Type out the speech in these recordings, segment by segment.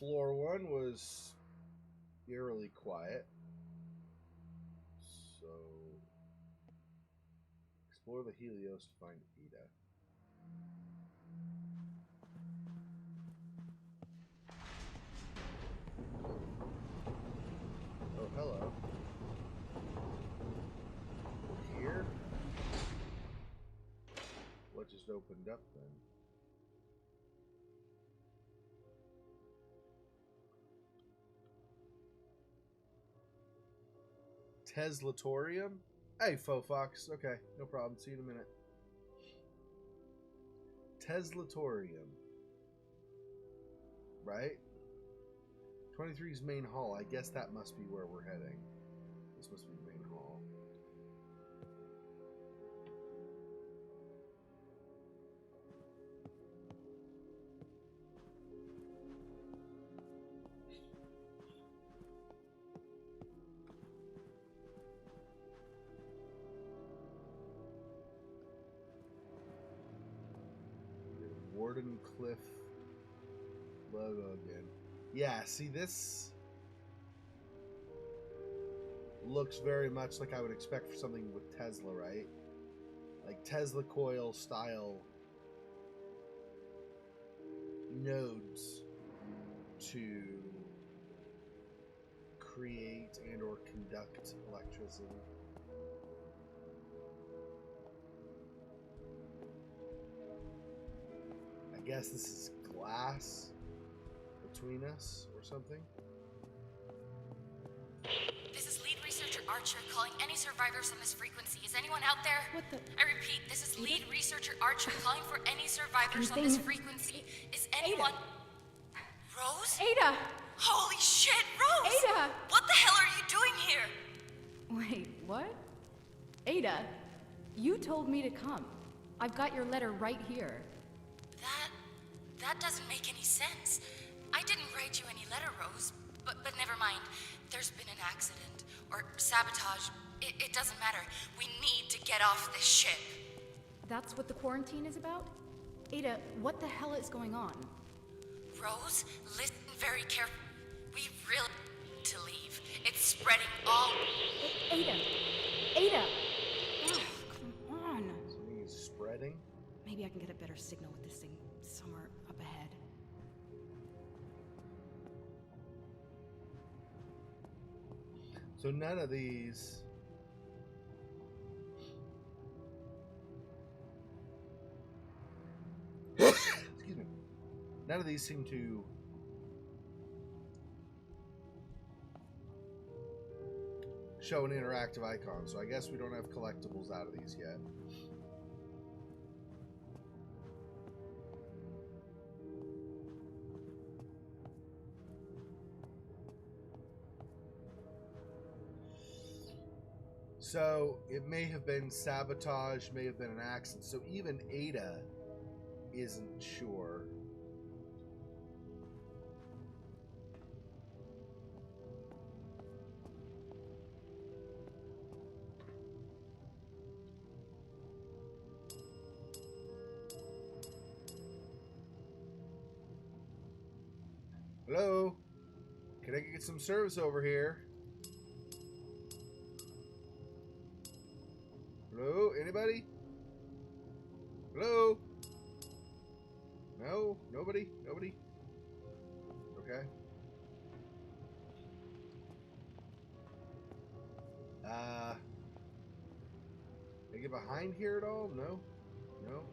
Floor 1 was eerily quiet. So, explore the Helios to find Ada. Oh, hello. Here? What just opened up then? Teslatorium? Hey, Faux Fox. Okay, no problem. See you in a minute. Teslatorium. Right? 23's main hall. I guess that must be where we're heading. This must be the main hall. Warden Cliff logo again. Yeah, see, this looks very much like I would expect for something with Tesla, right? Like Tesla coil style nodes to create and or conduct electricity. I guess this is glass between us or something. This is lead researcher Archer calling any survivors on this frequency. Is anyone out there? What the? I repeat, this is lead researcher Archer calling for any survivors on this frequency. Is anyone... Rose? Ada! Holy shit, Rose! Ada! What the hell are you doing here? Wait, what? Ada, you told me to come. I've got your letter right here. That doesn't make any sense. I didn't write you any letter, Rose. But never mind. There's been an accident. Or sabotage. It doesn't matter. We need to get off this ship. That's what the quarantine is about? Ada, what the hell is going on? Rose, listen very carefully. We really need to leave. It's spreading all... Ada! Ada! Oh, come on. Something is spreading? Maybe I can get a better signal with this thing somewhere up ahead. So none of these... Excuse me. None of these seem to show an interactive icon, so I guess we don't have collectibles out of these yet. So it may have been sabotage, may have been an accident. So even Ada isn't sure. Hello? Can I get some service over here? Hello? Anybody? Hello? No? Nobody? Nobody? Okay. Can I get behind here at all? No? No?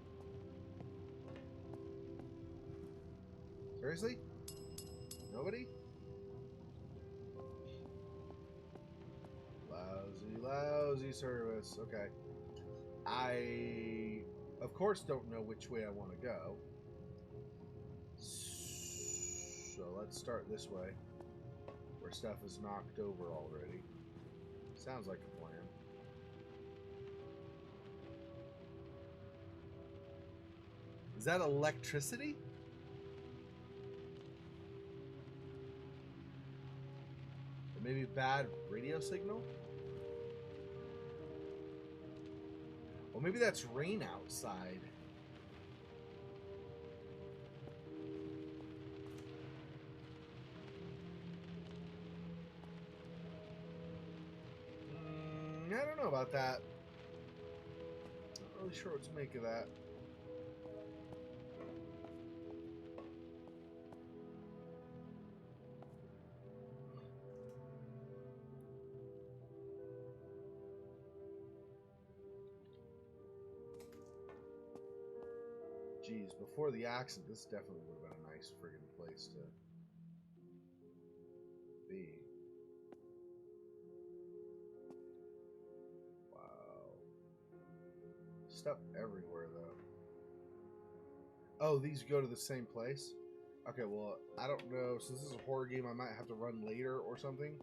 Seriously? Nobody? Lousy service. Okay. I, of course, don't know which way I want to go. So let's start this way, where stuff is knocked over already. Sounds like a plan. Is that electricity? Or maybe bad radio signal? Or maybe that's rain outside. I don't know about that. Not really sure what to make of that. Geez, before the accident, this definitely would have been a nice friggin' place to be. Wow. Stuff everywhere, though. Oh, these go to the same place? Okay, well, I don't know. Since this is a horror game, I might have to run later or something.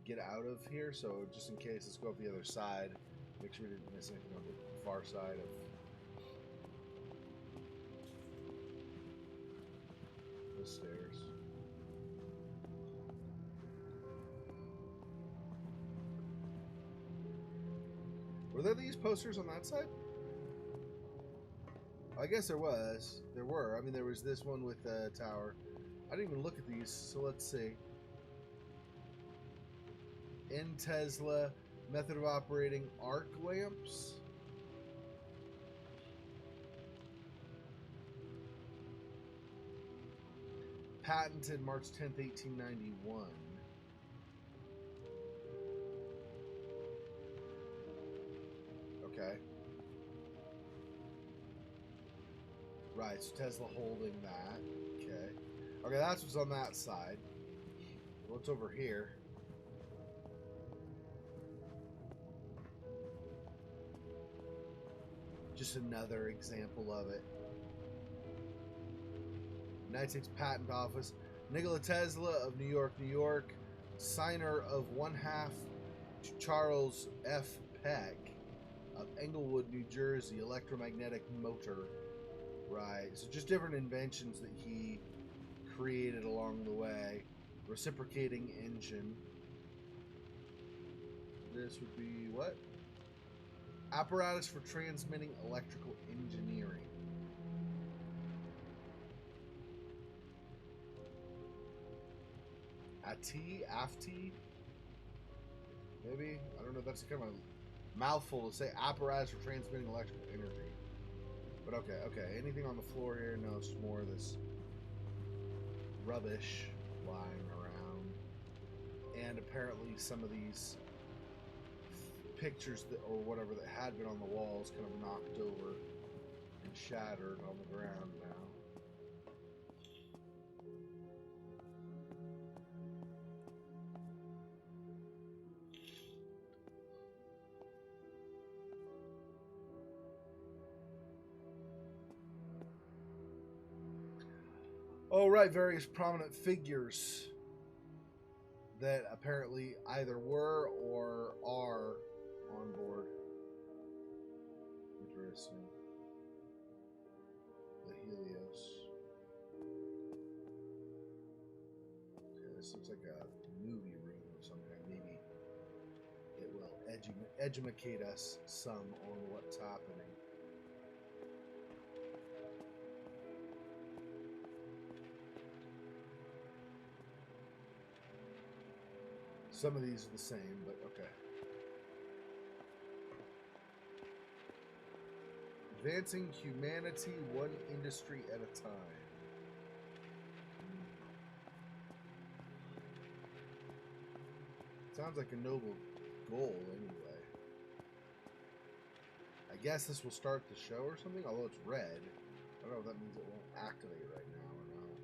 Get out of here, so just in case, let's go up the other side. Make sure we didn't miss anything on the far side of the stairs. Were there these posters on that side? I guess there was. There were. I mean, there was this one with the tower. I didn't even look at these, so let's see. In Tesla, method of operating arc lamps. Patented March 10th, 1891. Okay. Right, so Tesla holding that. Okay. Okay, that's what's on that side. What's over here? Just another example of it. United States Patent Office. Nikola Tesla of New York, New York. Signer of 1/2 Charles F. Peck of Englewood, New Jersey. Electromagnetic motor. Right. So just different inventions that he created along the way. Reciprocating engine. This would be what? Apparatus for transmitting electrical engineering. AFT? Maybe? I don't know. That's kind of a mouthful to say. Apparatus for transmitting electrical energy. But okay, okay. Anything on the floor here? No, it's more of this rubbish lying around. And apparently some of these pictures that, or whatever that had been on the walls kind of knocked over and shattered on the ground now. Oh, right, various prominent figures that apparently either were or are on board. Interesting. The Helios. Okay, this looks like a movie room or something. Maybe it will educate us some on what's happening. Some of these are the same, but okay. Advancing humanity one industry at a time. Sounds like a noble goal anyway. I guess this will start the show or something, although it's red. I don't know if that means it won't activate right now or not.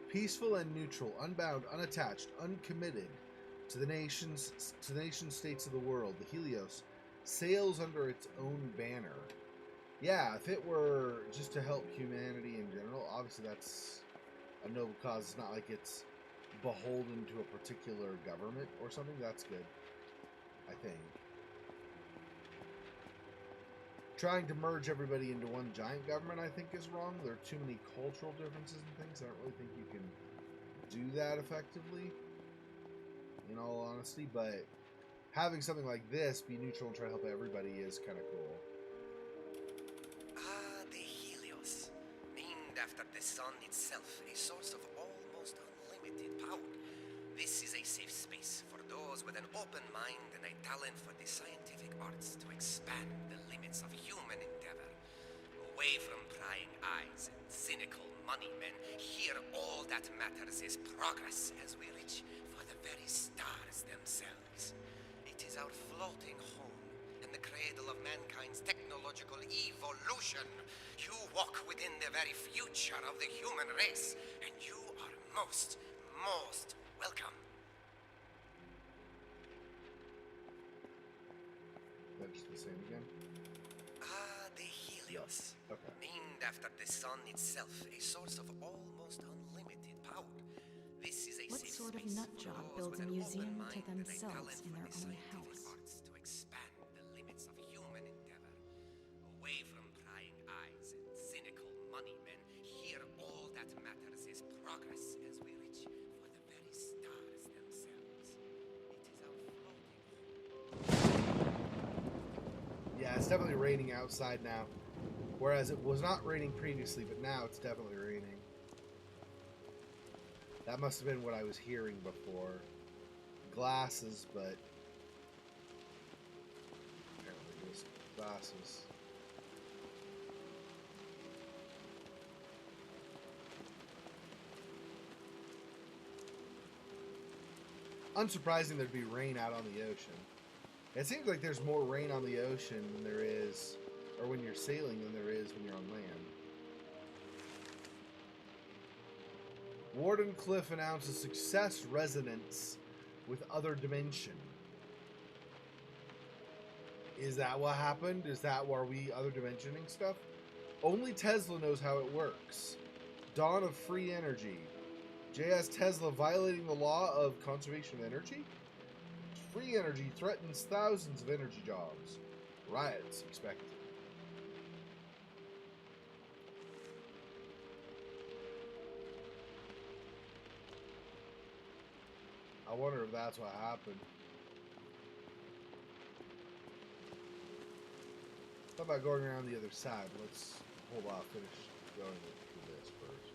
Peaceful and neutral, unbound, unattached, uncommitted to the nation states of the world, the Helios sails under its own banner. Yeah, if it were just to help humanity in general, obviously that's a noble cause. It's not like it's beholden to a particular government or something. That's good, I think. Trying to merge everybody into one giant government, I think, is wrong. There are too many cultural differences and things. I don't really think you can do that effectively, in all honesty. But having something like this be neutral and try to help everybody is kind of cool. after the sun itself, a source of almost unlimited power. This is a safe space for those with an open mind and a talent for the scientific arts to expand the limits of human endeavor. Away from prying eyes and cynical money men, here all that matters is progress as we reach for the very stars themselves. It is our floating home and the cradle of mankind's technological evolution. You walk within the very future of the human race, and you are most welcome. That just the same again? The Helios. Okay. Named after the sun itself, a source of almost unlimited power. This is a What safe sort of space nut for job those builds with a an museum open to mind and a themselves talent in for their the own scientific house? arts to expand the limits of human endeavor. Away from prying eyes and cynical money men, here all that matters is progress as we reach for the very stars themselves. It is our floating. Yeah, it's definitely raining outside now. Whereas it was not raining previously, but now it's definitely raining. That must have been what I was hearing before. Glasses, but apparently it was glasses. Unsurprising there'd be rain out on the ocean. It seems like there's more rain on the ocean than there is, or when you're sailing than there is when you're on land. Warden Cliff announces success resonance with other dimension. Is that what happened? Is that where we other dimensioning stuff? Only Tesla knows how it works. Dawn of free energy. J.S. Tesla violating the law of conservation of energy? Free energy threatens thousands of energy jobs. Riots expected. I wonder if that's what happened. How about going around the other side? Let's hold off, finish going through this first.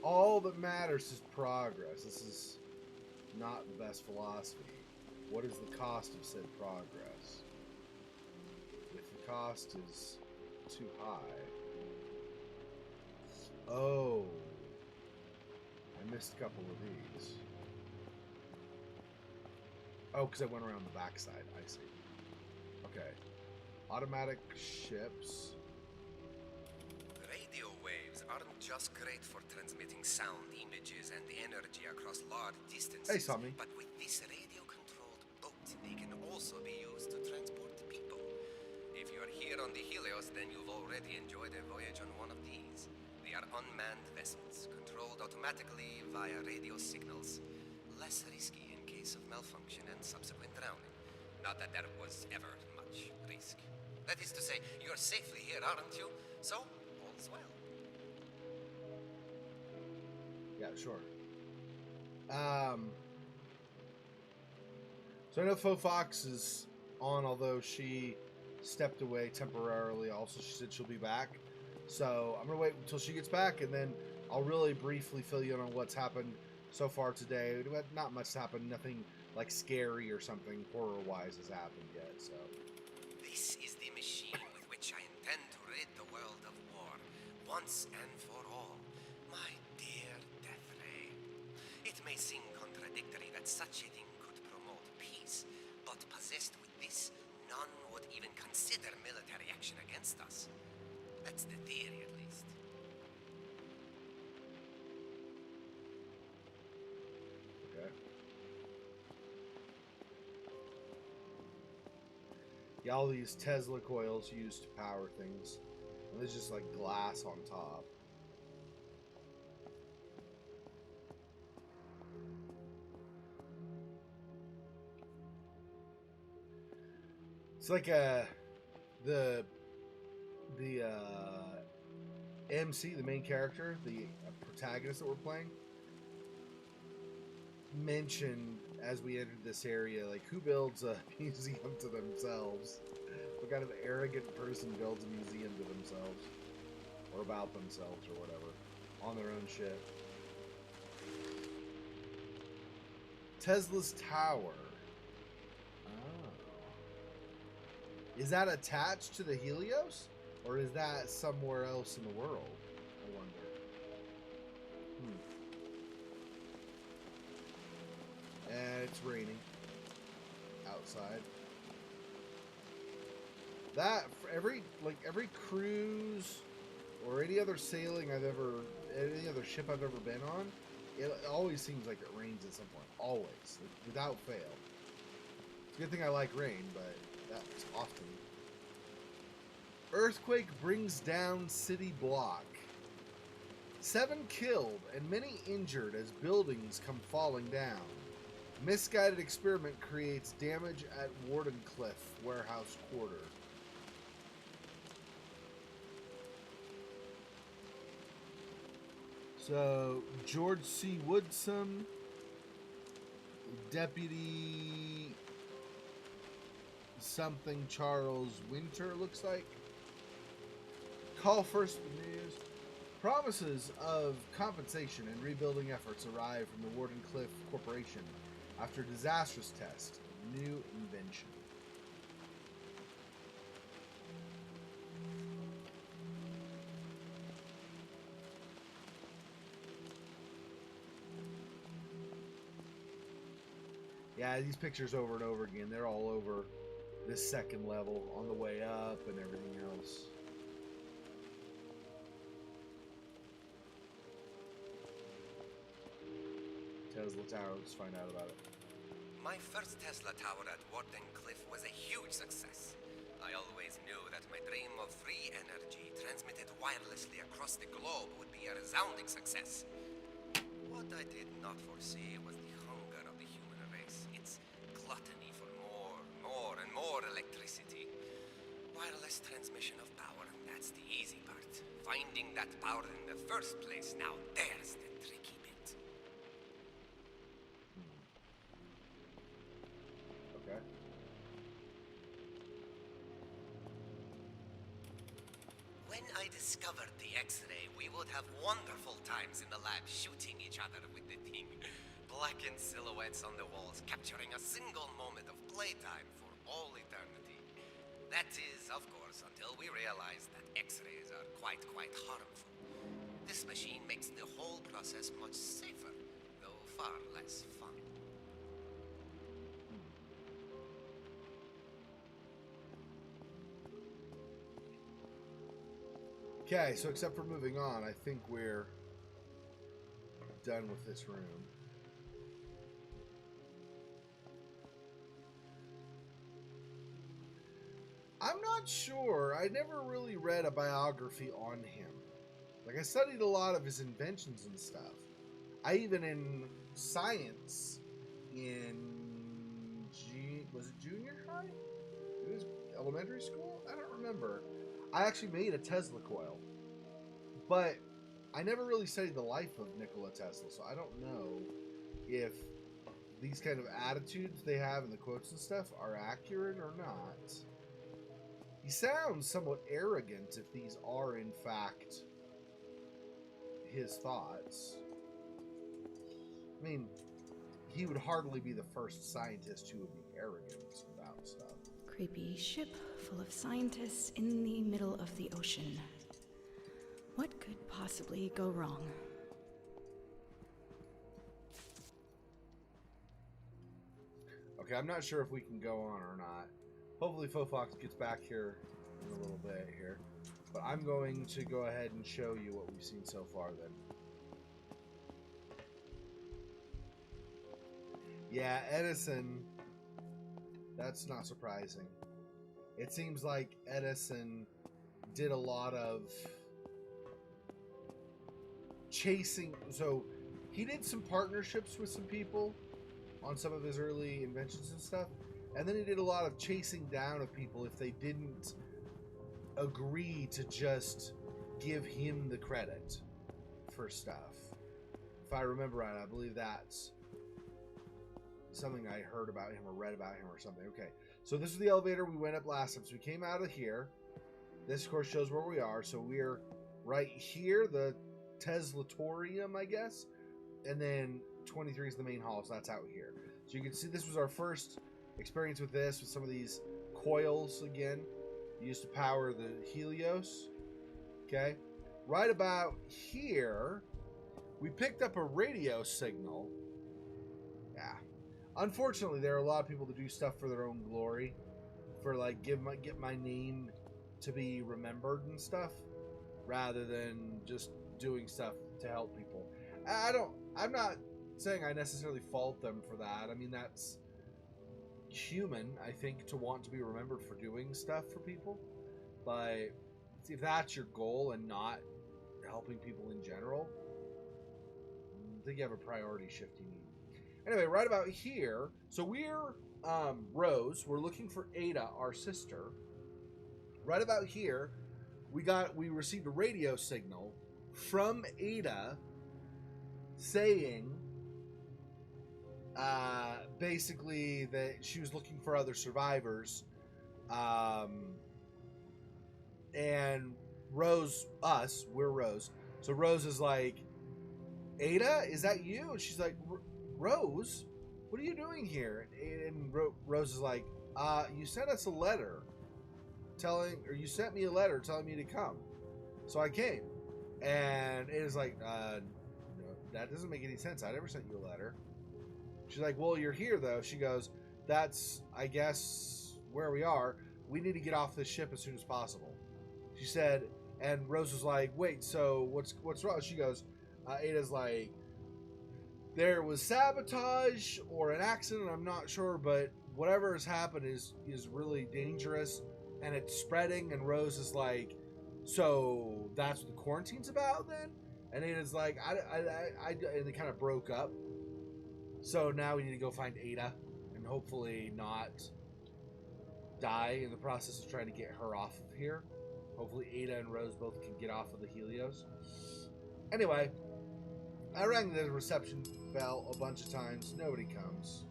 All that matters is progress. This is not the best philosophy. What is the cost of said progress? If the cost is too high... Oh. I missed a couple of these. Oh, because I went around the backside. I see. Okay. Automatic ships. Radio waves aren't just great for transmitting sound, images, and energy across large distances. Hey, Tommy. But with this radio-controlled boat, they can also be used to transport people. If you're here on the Helios, then you've already enjoyed a voyage on one of these. They are unmanned vessels, controlled automatically via radio signals. Less risky in case of malfunction and subsequent drowning. Not that there was ever much risk. That is to say, you're safely here, aren't you? So, all's well. Yeah, sure. So I know Faux Fox is on, although she stepped away temporarily. Also, she said she'll be back. So I'm going to wait until she gets back, and then I'll really briefly fill you in on what's happened so far today. Not much happened. Nothing like scary or something horror-wise has happened yet. So This is the machine with which I intend to rid the world of war, once and for all. My dear Death Ray. It may seem contradictory that such a thing could promote peace, but possessed with this, none would even consider military action against us. That's the theory, at least. okay. Yeah, all these Tesla coils used to power things, and there's just like glass on top. It's like the MC, the main character, the protagonist that we're playing, mentioned as we entered this area, like, who builds a museum to themselves? What kind of arrogant person builds a museum to themselves? Or about themselves, or whatever. On their own shit. Tesla's Tower. Oh. Is that attached to the Helios? Or is that somewhere else in the world? I wonder. And it's raining outside. That every cruise or any other sailing any other ship I've ever been on, it always seems like it rains at some point. Always, without fail. It's a good thing I like rain, but that's often. Earthquake brings down city block. 7 killed and many injured as buildings come falling down. Misguided experiment creates damage at Wardenclyffe warehouse quarter. So, George C. Woodson, Deputy something Charles Winter, looks like. Call first the news. Promises of compensation and rebuilding efforts arrive from the Wardenclyffe Corporation after disastrous test of new invention. Yeah, these pictures over and over again, they're all over this second level on the way up and everything else. Tesla Tower, let's find out about it. My first Tesla tower at Wardenclyffe was a huge success. I always knew that my dream of free energy transmitted wirelessly across the globe would be a resounding success. What I did not foresee was the hunger of the human race, its gluttony for more and more electricity. Wireless transmission of power, that's the easy part. Finding that power in the first place, now there's the tricky bit. Okay. When I discovered the X-ray, we would have wonderful times in the lab shooting each other with the thing. Blackened silhouettes on the walls, capturing a single moment of playtime for all eternity. That is, of course, until we realized that X-rays are quite harmful. This machine makes the whole process much safer, though far less fun. Okay, so except for moving on, I think we're done with this room. I'm not sure. I never really read a biography on him. Like, I studied a lot of his inventions and stuff. I even in science was it junior high? It was elementary school? I don't remember. I actually made a Tesla coil. But I never really studied the life of Nikola Tesla, so I don't know if these kind of attitudes they have in the quotes and stuff are accurate or not. He sounds somewhat arrogant if these are in fact his thoughts. I mean, he would hardly be the first scientist who would be arrogant about stuff. Creepy ship full of scientists in the middle of the ocean. What could possibly go wrong? Okay, I'm not sure if we can go on or not. Hopefully Fofox gets back here in a little bit here. But I'm going to go ahead and show you what we've seen so far then. Yeah, Edison, that's not surprising. It seems like Edison did a lot of chasing. So he did some partnerships with some people on some of his early inventions and stuff. And then he did a lot of chasing down of people if they didn't agree to just give him the credit for stuff. If I remember right, I believe that's something I heard about him or read about him or something. Okay, so this is the elevator we went up last time. So we came out of here. This, of course, shows where we are. So we're right here, the Teslatorium, I guess. And then 23 is the main hall, so that's out here. So you can see this was our first experience with this, with some of these coils again, used to power the Helios. Okay, right about here, we picked up a radio signal. Yeah. Unfortunately, there are a lot of people that do stuff for their own glory, for like get my name to be remembered and stuff, rather than just doing stuff to help people. I'm not saying I necessarily fault them for that. I mean, that's human, I think, to want to be remembered for doing stuff for people. But if that's your goal and not helping people in general, I think you have a priority shift you need. Anyway, right about here, so we're Rose. We're looking for Ada, our sister. Right about here, we received a radio signal from Ada saying basically that she was looking for other survivors. And Rose, we're Rose. So Rose is like, Ada, is that you? And she's like, Rose, what are you doing here? And Rose is like, you sent us a letter you sent me a letter telling me to come. So I came. And it is like, no, that doesn't make any sense. I never sent you a letter. She's like, well, you're here though. She goes, that's, I guess, where we are. We need to get off this ship as soon as possible. She said, and Rose was like, wait, so what's wrong? She goes, Ada's like, there was sabotage or an accident, I'm not sure, but whatever has happened is really dangerous and it's spreading. And Rose is like, so that's what the quarantine's about then? And Ada's like, and they kind of broke up. So now we need to go find Ada and hopefully not die in the process of trying to get her off of here. Hopefully Ada and Rose both can get off of the Helios. Anyway, I rang the reception bell a bunch of times. Nobody comes.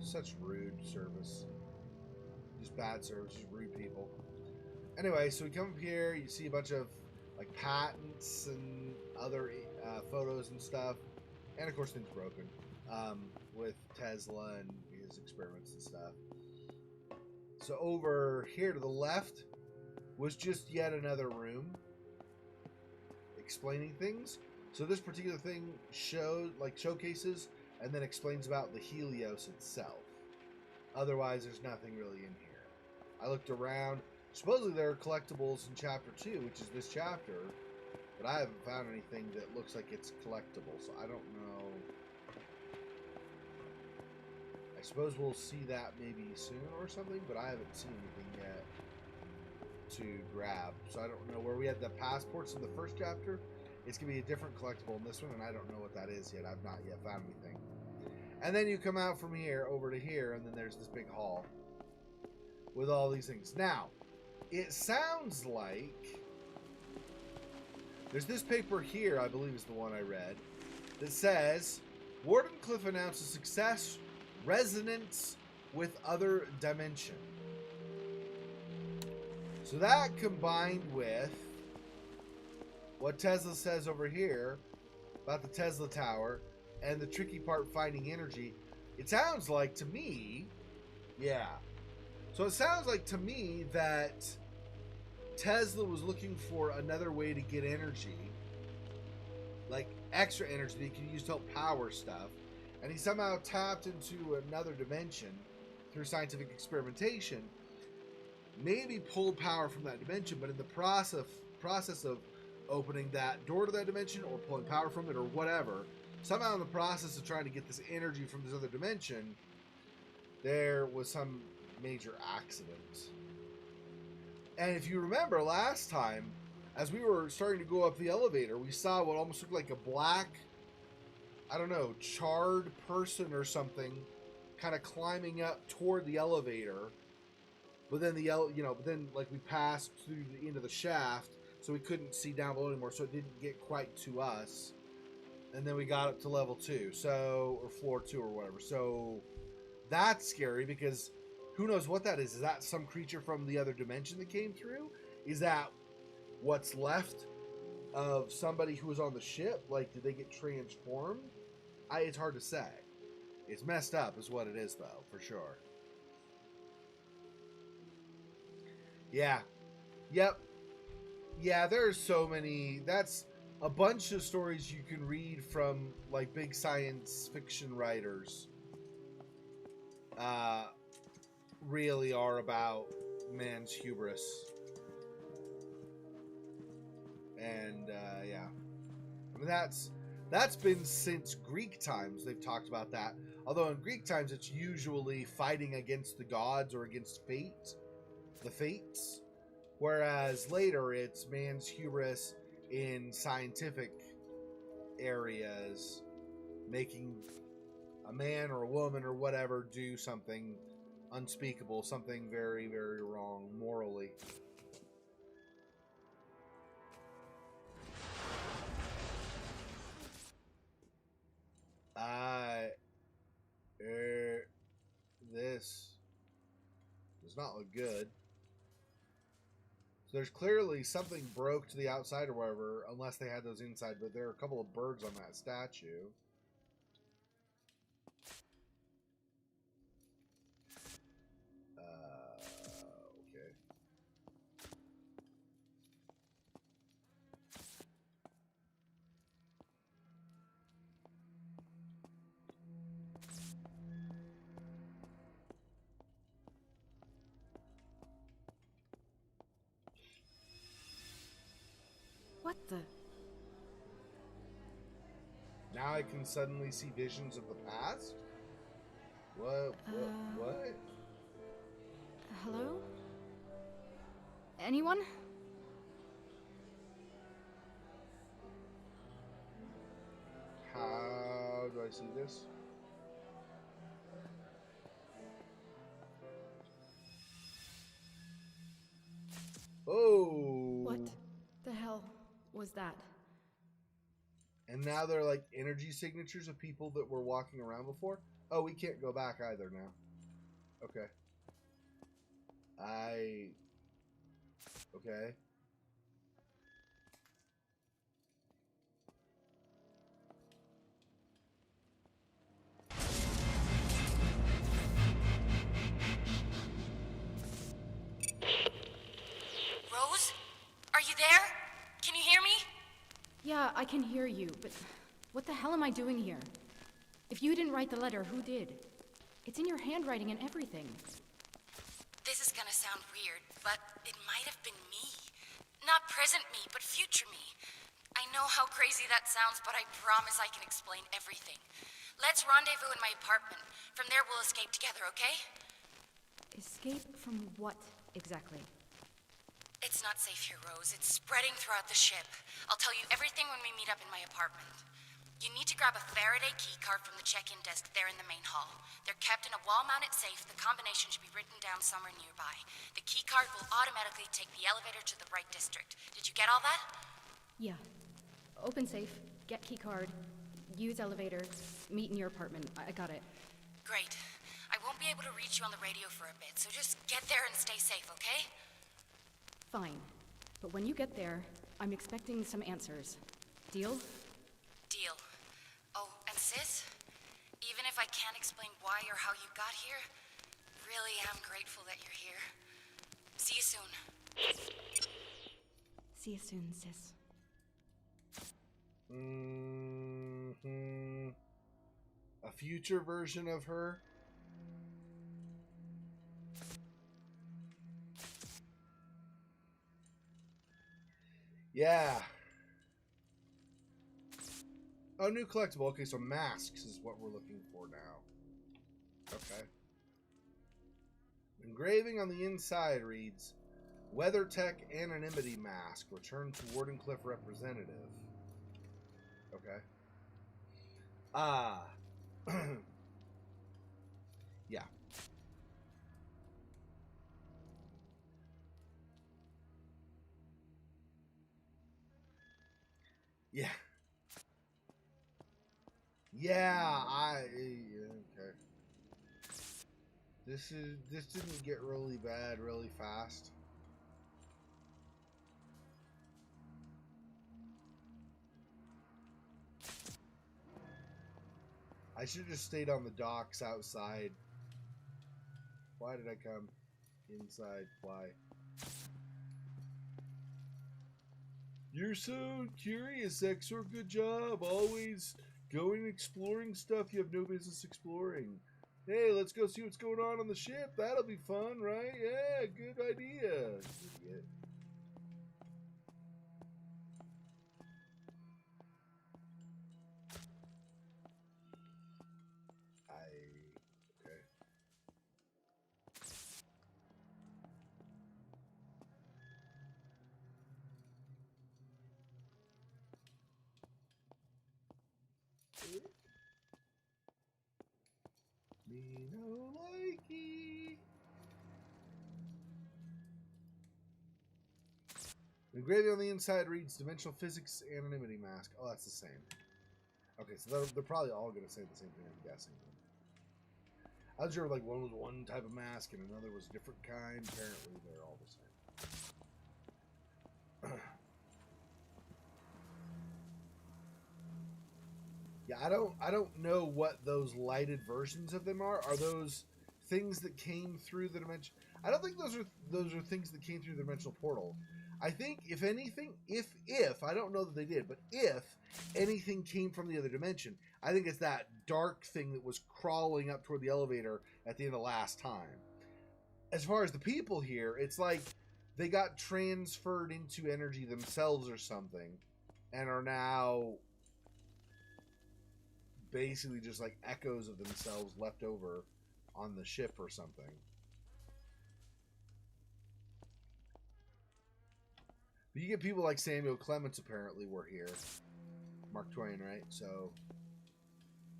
Such rude service. Just bad service. Just rude people. Anyway, so we come up here. You see a bunch of like patents and other photos and stuff. And of course things broken. With Tesla and his experiments and stuff. So over here to the left was just yet another room explaining things. So this particular thing showcases and then explains about the Helios itself. Otherwise, there's nothing really in here. I looked around. Supposedly there are collectibles in Chapter 2, which is this chapter, but I haven't found anything that looks like it's collectible, so I don't know. I suppose we'll see that maybe soon or something, but I haven't seen anything yet to grab. So I don't know where we had the passports in the first chapter. It's going to be a different collectible in this one, and I don't know what that is yet. I've not yet found anything. And then you come out from here over to here, and then there's this big hall with all these things. Now, it sounds like there's this paper here, I believe is the one I read, that says, Wardenclyffe announces success, resonance with other dimension. So that combined with what Tesla says over here about the Tesla Tower and the tricky part finding energy, it sounds like to me, yeah. So it sounds like to me that Tesla was looking for another way to get energy, like extra energy that he could use to help power stuff, and he somehow tapped into another dimension through scientific experimentation, maybe pulled power from that dimension, but in the process of opening that door to that dimension or pulling power from it or whatever, somehow in the process of trying to get this energy from this other dimension, there was some major accident. And if you remember last time, as we were starting to go up the elevator, we saw what almost looked like a black, I don't know, charred person or something kind of climbing up toward the elevator. But then but then like we passed through the end of the shaft. so we couldn't see down below anymore, so it didn't get quite to us. And then we got up to level 2, so, or floor 2 or whatever. So that's scary because who knows what that is? Is that some creature from the other dimension that came through? Is that what's left of somebody who was on the ship? Like, did they get transformed? It's hard to say. It's messed up is what it is, though, for sure. Yeah. Yep. Yeah, there's so many. That's a bunch of stories you can read from, like, big science fiction writers. Really are about man's hubris. And, yeah. I mean, that's been since Greek times. They've talked about that. Although in Greek times, it's usually fighting against the gods or against fate. The fates. Whereas later, it's man's hubris in scientific areas, making a man or a woman or whatever do something unspeakable, something very, very wrong morally. This does not look good. So there's clearly something broke to the outside or whatever, unless they had those inside, but there are a couple of birds on that statue. Okay. What the? Now I can suddenly see visions of the past? What? What? Hello? Anyone? How do I see this? Oh! What the hell was that? And now they're like energy signatures of people that were walking around before? Oh, we can't go back either now. Okay. Okay. Rose? Are you there? Can you hear me? Yeah, I can hear you, but what the hell am I doing here? If you didn't write the letter, who did? It's in your handwriting and everything. This is gonna sound weird, but it might have been me. Not present me, but future me. I know how crazy that sounds, but I promise I can explain everything. Let's rendezvous in my apartment. From there, we'll escape together, okay? Escape from what, exactly? It's not safe here, Rose. It's spreading throughout the ship. I'll tell you everything when we meet up in my apartment. You need to grab a Faraday keycard from the check-in desk there in the main hall. They're kept in a wall-mounted safe. The combination should be written down somewhere nearby. The keycard will automatically take the elevator to the right district. Did you get all that? Yeah. Open safe, get keycard, use elevator, meet in your apartment. I got it. Great. I won't be able to reach you on the radio for a bit, so just get there and stay safe, okay? Fine. But when you get there, I'm expecting some answers. Deal? Deal. Oh, and sis, even if I can't explain why or how you got here, really am grateful that you're here. See you soon. See you soon, sis. A future version of her? Yeah. Oh, new collectible. Okay, so masks is what we're looking for now. Okay. Engraving on the inside reads, WeatherTech Anonymity Mask. Return to Wardenclyffe Representative. Okay. Yeah. Yeah. Yeah, okay. This didn't get really bad really fast. I should have just stayed on the docks outside. Why did I come inside? Why? You're so curious, Xexor. Good job. Always going exploring stuff you have no business exploring. Hey, let's go see what's going on the ship. That'll be fun, right? Yeah, good idea. Idiot. Okay. Me no likey. The engraving on the inside reads Dimensional Physics Anonymity Mask. Oh, that's the same. Okay, so they're probably all going to say the same thing, I'm guessing. I was sure like one was one type of mask and another was a different kind. Apparently, they're all the same. Yeah, I don't know what those lighted versions of them are. Are those things that came through the dimension? I don't think those are things that came through the dimensional portal. I think if anything, if I don't know that they did, but if anything came from the other dimension, I think it's that dark thing that was crawling up toward the elevator at the end of last time. As far as the people here, it's like they got transferred into energy themselves or something and are now basically just like echoes of themselves left over on the ship or something. But you get people like Samuel Clemens apparently were here. Mark Twain, right? So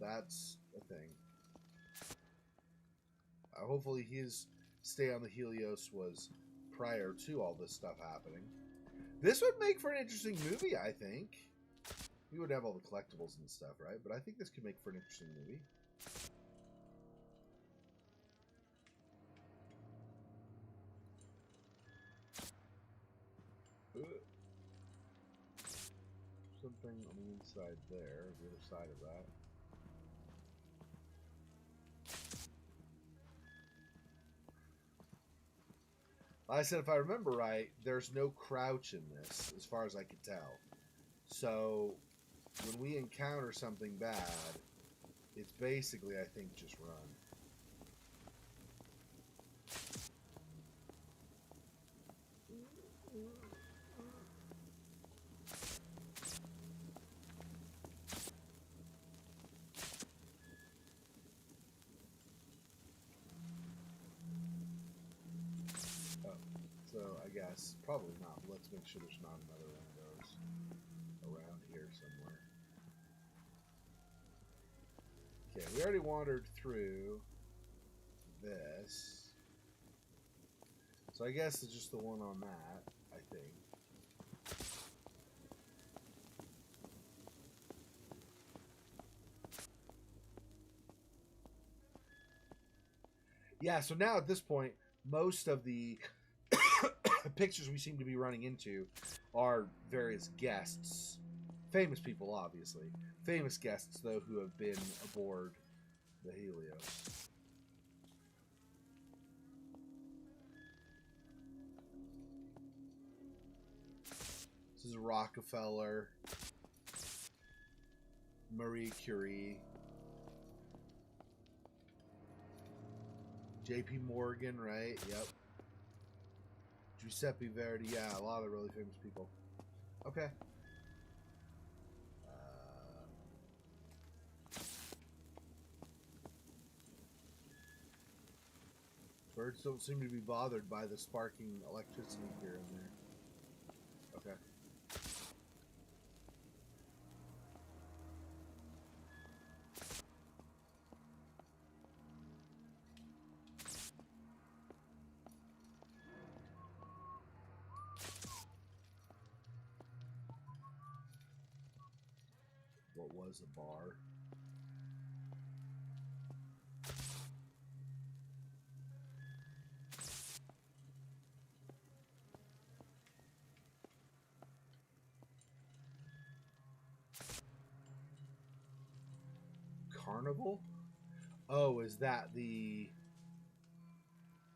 that's a thing. Hopefully his stay on the Helios was prior to all this stuff happening. This would make for an interesting movie, I think. We would have all the collectibles and stuff, right? But I think this could make for an interesting movie. Something on the inside there, the other side of that. Like I said, if I remember right, there's no crouch in this, as far as I could tell. So, when we encounter something bad, it's basically, I think, just run. So I guess probably not. But let's make sure there's not another one of those around here somewhere. Okay, we already wandered through this. So I guess it's just the one on that, I think. Yeah, so now at this point, most of the pictures we seem to be running into are various guests. Famous people, obviously. Famous guests, though, who have been aboard the Helios. This is Rockefeller. Marie Curie. J.P. Morgan, right? Yep. Giuseppe Verdi, yeah, a lot of the really famous people. Okay. Birds don't seem to be bothered by the sparking electricity here and there. Okay. what was a bar. Carnival? Oh, is that the...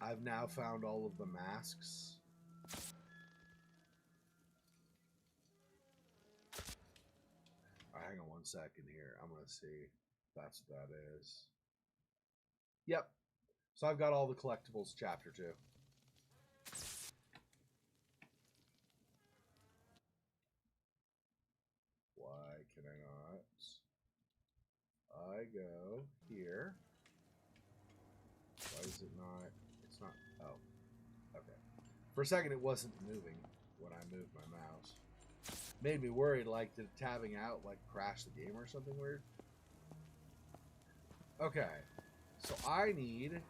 I've now found all of the masks. Hang on one second here. I'm going to see if that's what that is. Yep. So I've got all the collectibles chapter 2. Why can I not? I go here. Why is it not? It's not. Oh. Okay. For a second it wasn't moving when I moved my mouse. Made me worried, like, did tabbing out, like, crash the game or something weird? Okay. So I need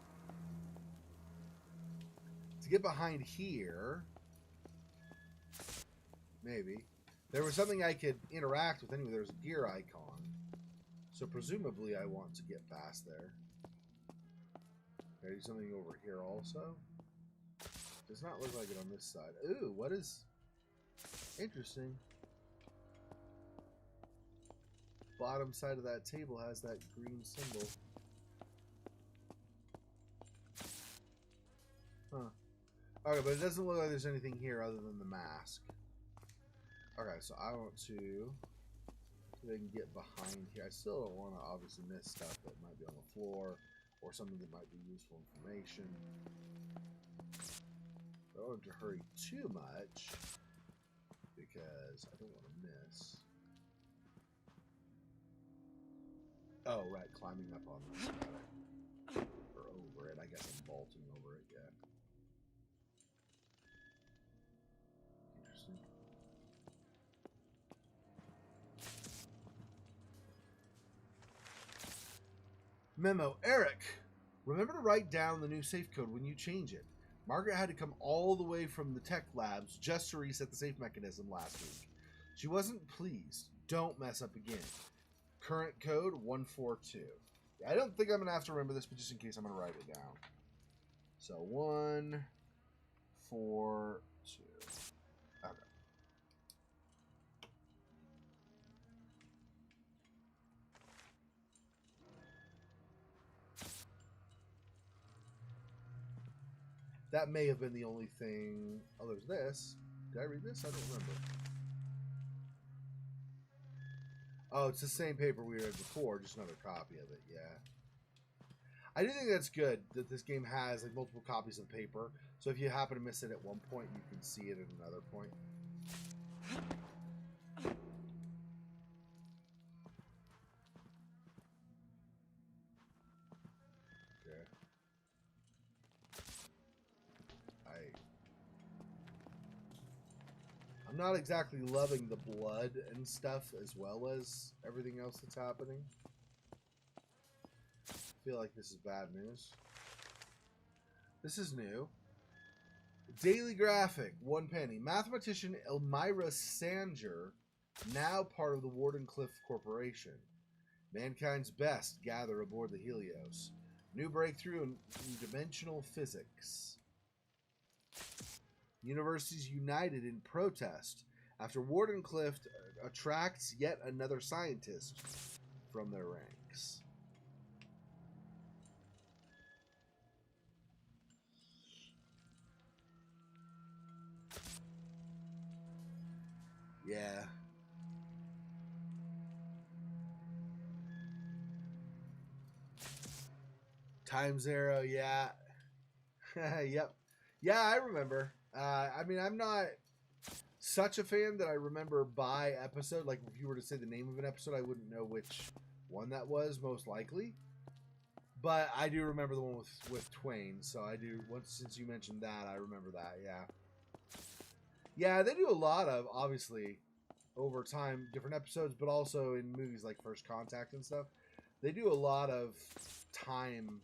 to get behind here. Maybe. There was something I could interact with anyway. There was a gear icon. So presumably I want to get past there. Can I do something over here also? Does not look like it on this side. Ooh, what is... Interesting. Bottom side of that table has that green symbol. Huh. Okay, but it doesn't look like there's anything here other than the mask. Okay, so I want to then get behind here. I still don't want to obviously miss stuff that might be on the floor or something that might be useful information. I don't want to hurry too much because I don't want to miss. Oh, right, climbing up on this. Or over it. I guess I'm vaulting over it, yeah. Interesting. Memo, Eric, remember to write down the new safe code when you change it. Margaret had to come all the way from the tech labs just to reset the safe mechanism last week. She wasn't pleased. Don't mess up again. Current code 142. I don't think I'm going to have to remember this, but just in case, I'm going to write it down. So 142. Okay. That may have been the only thing. Oh, there's this. Did I read this? I don't remember. Oh, it's the same paper we read before, just another copy of it, yeah. I do think that's good that this game has like multiple copies of paper, so if you happen to miss it at one point, you can see it at another point. Okay. I'm not exactly loving the blood and stuff as well as everything else that's happening. I feel like this is bad news. This is new. Daily graphic, 1 penny. Mathematician Elmira Sanger, now part of the Wardenclyffe Corporation. Mankind's best gather aboard the Helios. New breakthrough in dimensional physics. Universities united in protest after Wardenclyffe attracts yet another scientist from their ranks. Yeah. Time Zero, yeah. Yep. Yeah, I remember. I mean, I'm not such a fan that I remember by episode. Like, if you were to say the name of an episode, I wouldn't know which one that was, most likely. But I do remember the one with Twain, so I do. Since you mentioned that, I remember that, yeah. Yeah, they do a lot of, obviously, over time, different episodes, but also in movies like First Contact and stuff. They do a lot of time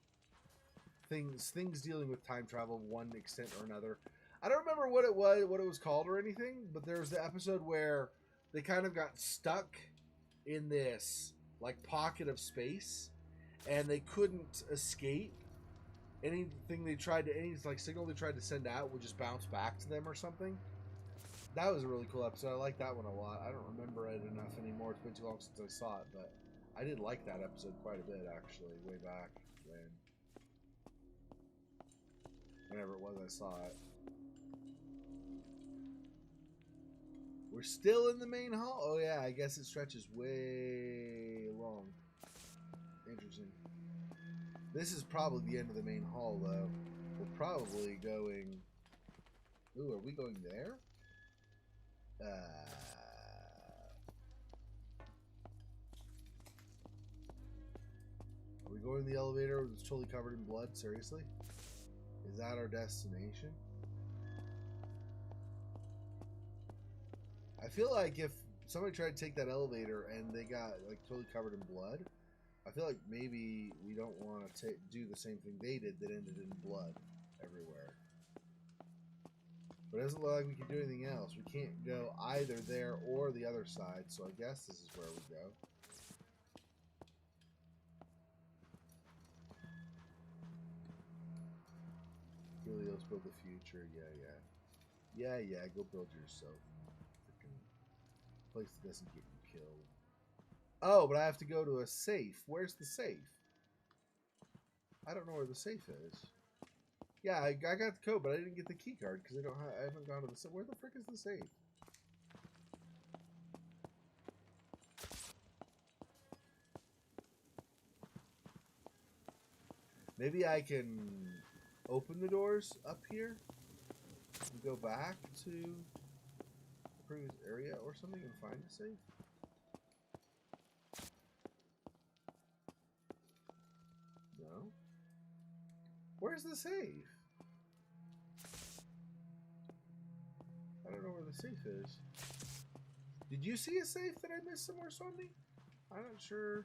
things dealing with time travel, one extent or another. I don't remember what it was called or anything, but there was the episode where they kind of got stuck in this like pocket of space, and they couldn't escape. Anything they tried to, any like signal they tried to send out would just bounce back to them or something. That was a really cool episode. I like that one a lot. I don't remember it enough anymore. It's been too long since I saw it, but I did like that episode quite a bit actually, way back when. Whenever it was I saw it. We're still in the main hall? Oh yeah, I guess it stretches way long. Interesting. This is probably the end of the main hall, though. We're probably going... Ooh, are we going there? Are we going in the elevator that's totally covered in blood? Seriously? Is that our destination? I feel like if somebody tried to take that elevator and they got like totally covered in blood, I feel like maybe we don't want to do the same thing they did that ended in blood everywhere. But it doesn't look like we can do anything else. We can't go either there or the other side, so I guess this is where we go. Helios build the future. Yeah, go build yourself. Place that doesn't get you killed. Oh, but I have to go to a safe. Where's the safe? I don't know where the safe is. Yeah, I got the code, but I didn't get the key card because I haven't gone to the safe. Where the frick is the safe? Maybe I can open the doors up here and go back to the previous area or something and find the safe. No. Where's the safe? I don't know where the safe is. Did you see a safe that I missed somewhere, Swandy? I'm not sure.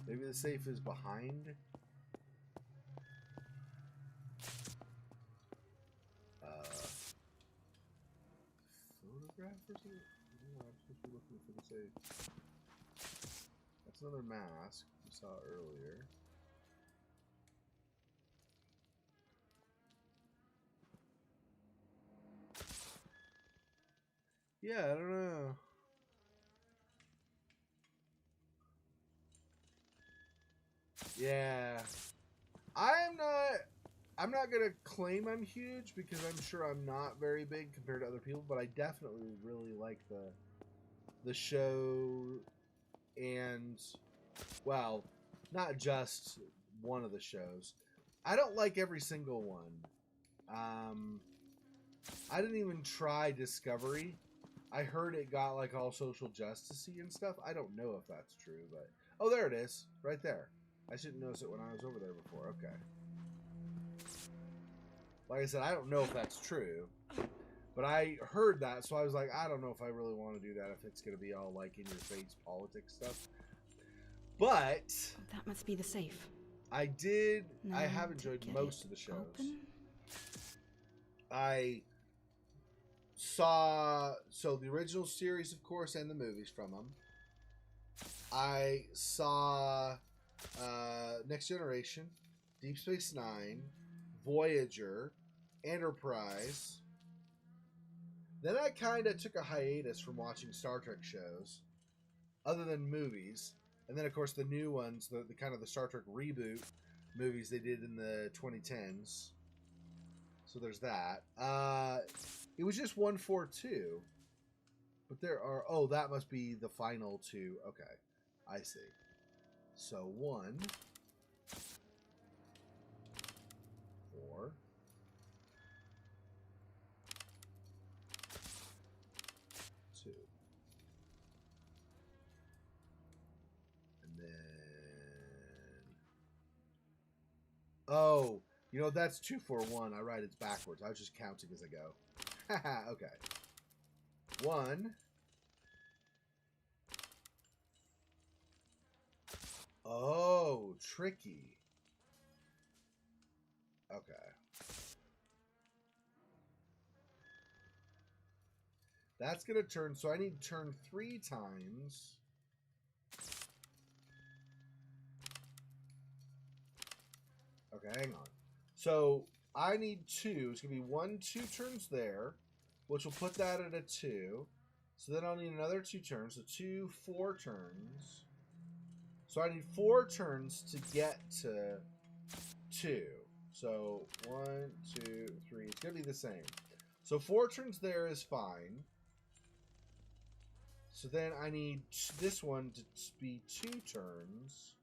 Maybe the safe is behind. Photograph or something? No, I'm supposed to be looking for the safe. That's another mask we saw earlier. Yeah, I don't know. Yeah. I'm not gonna claim I'm huge because I'm sure I'm not very big compared to other people, but I definitely really like the show, and well, not just one of the shows. I don't like every single one. I didn't even try Discovery. I heard it got like all social justice-y and stuff. I don't know if that's true, but oh, there it is, right there. I shouldn't notice it when I was over there before. Okay. Like I said, I don't know if that's true, but I heard that, so I was like, I don't know if I really want to do that if it's going to be all like in your face politics stuff. But Oh, that must be the safe. I have enjoyed most of the shows. Open? I saw the original series, of course, and the movies from them. I saw Next Generation, Deep Space Nine, Voyager, Enterprise. Then I kind of took a hiatus from watching Star Trek shows, other than movies. And then, of course, the new ones, the kind of the Star Trek reboot movies they did in the 2010s. So there's that. It was just 1, 4, 2. But there are... Oh, that must be the final two. Okay. I see. So 1... 4... Oh, you know, that's 2, 4, 1. I write it backwards. I was just counting as I go. Haha, okay. 1. Oh, tricky. Okay. That's going to turn, so I need to turn 3 times. Okay, hang on. So I need 2. It's going to be 1, 2 turns there, which will put that at a 2. So then I'll need another 2 turns. So 2, 4 turns. So I need 4 turns to get to 2. So 1, 2, 3. It's going to be the same. So 4 turns there is fine. So then I need this one to be 2 turns.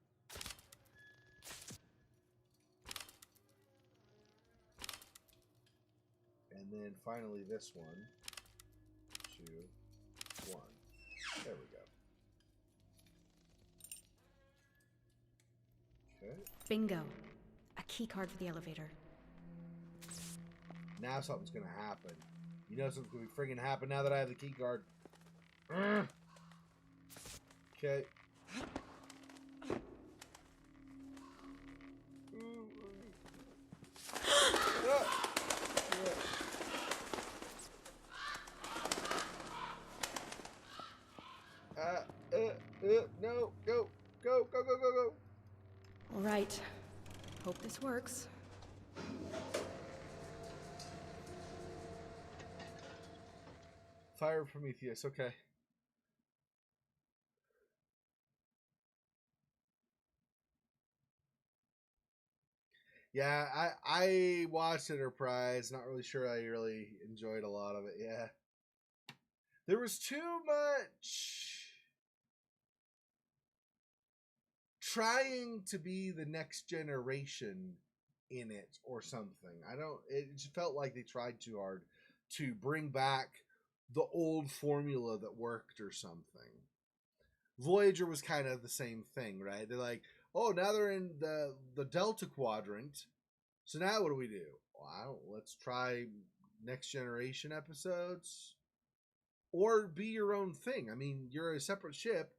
And then finally this one. 2, 1. There we go. Okay. Bingo. A key card for the elevator. Now something's going to happen. You know something's going to be friggin' happen now that I have the key card. Okay. No, go, go, go, go, go, go. All right. Hope this works. Fire Prometheus, okay. Yeah, I watched Enterprise. Not really sure I really enjoyed a lot of it. Yeah, there was too much trying to be the next generation in it or something. It just felt like they tried too hard to bring back the old formula that worked or something. Voyager was kind of the same thing, right? They're like, oh, now they're in the Delta Quadrant. So now what do we do? Well, let's try next generation episodes. Or be your own thing. I mean, you're a separate ship,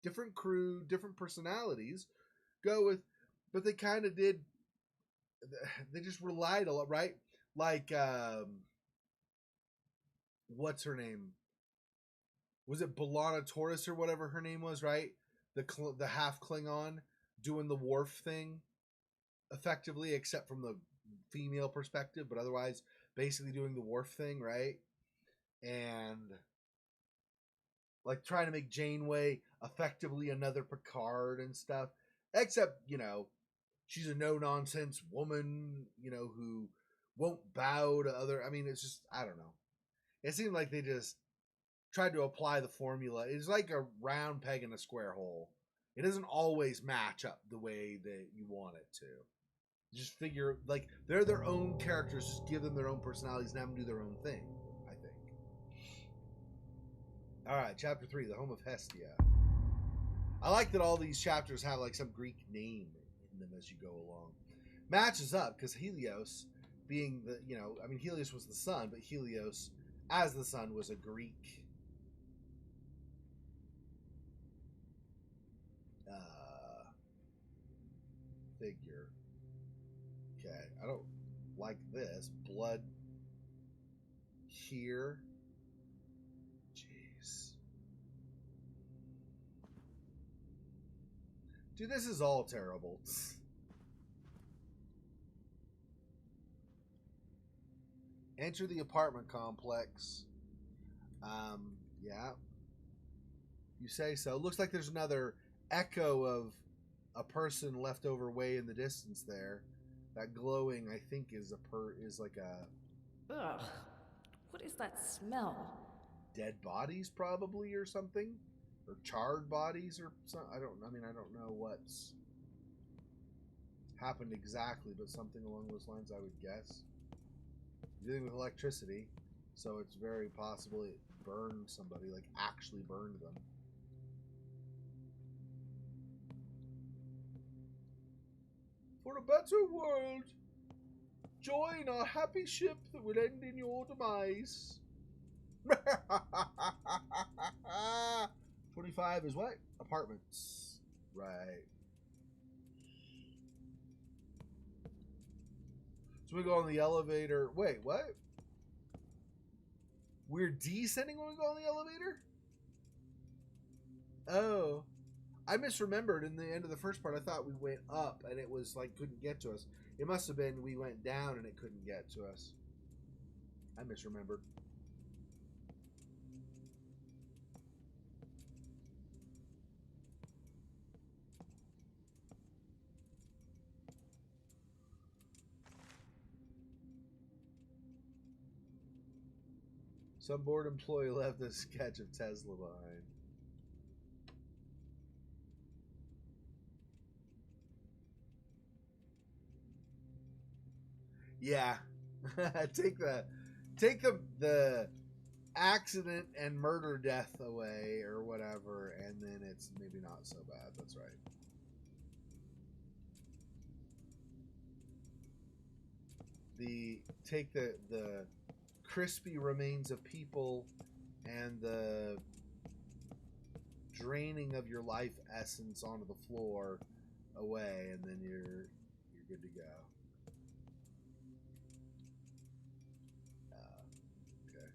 different crew, different personalities. Go with, but they kind of did, they just relied a lot, right? Like, what's her name? Was it B'Elanna Torres or whatever her name was, right? The half Klingon doing the Worf thing effectively, except from the female perspective, but otherwise basically doing the Worf thing, right? And like trying to make Janeway effectively another Picard and stuff. Except, she's a no-nonsense woman, who won't bow to other... I mean, it's just, I don't know. It seemed like they just tried to apply the formula. It's like a round peg in a square hole. It doesn't always match up the way that you want it to. Just figure, like, they're their own characters. Just give them their own personalities and have them do their own thing, I think. All right, Chapter 3, The Home of Hestia. I like that all these chapters have, like, some Greek name in them as you go along. Matches up, because Helios, being the, Helios was the sun, but Helios, as the sun, was a Greek figure. Okay, I don't like this. Blood here. Jeez. Dude, this is all terrible. Enter the apartment complex. Yeah. You say so. Looks like there's another echo of a person left over way in the distance there. That glowing, I think, is like a... Ugh. What is that smell? Dead bodies, probably, or something? Or charred bodies, or something? I don't know what's happened exactly, but something along those lines, I would guess. You're dealing with electricity, so it's very possible it burned somebody, like actually burned them. For a better world, join our happy ship that will end in your demise. 25 is what? Apartments. Right. So we go on the elevator. Wait, what? We're descending when we go on the elevator? Oh. I misremembered in the end of the first part. I thought we went up and it was like couldn't get to us. It must have been we went down and it couldn't get to us. I misremembered. Some bored employee left a sketch of Tesla behind. Yeah. take the accident and murder death away or whatever, and then it's maybe not so bad. That's right. Take the crispy remains of people and the draining of your life essence onto the floor away, and then you're good to go. Okay.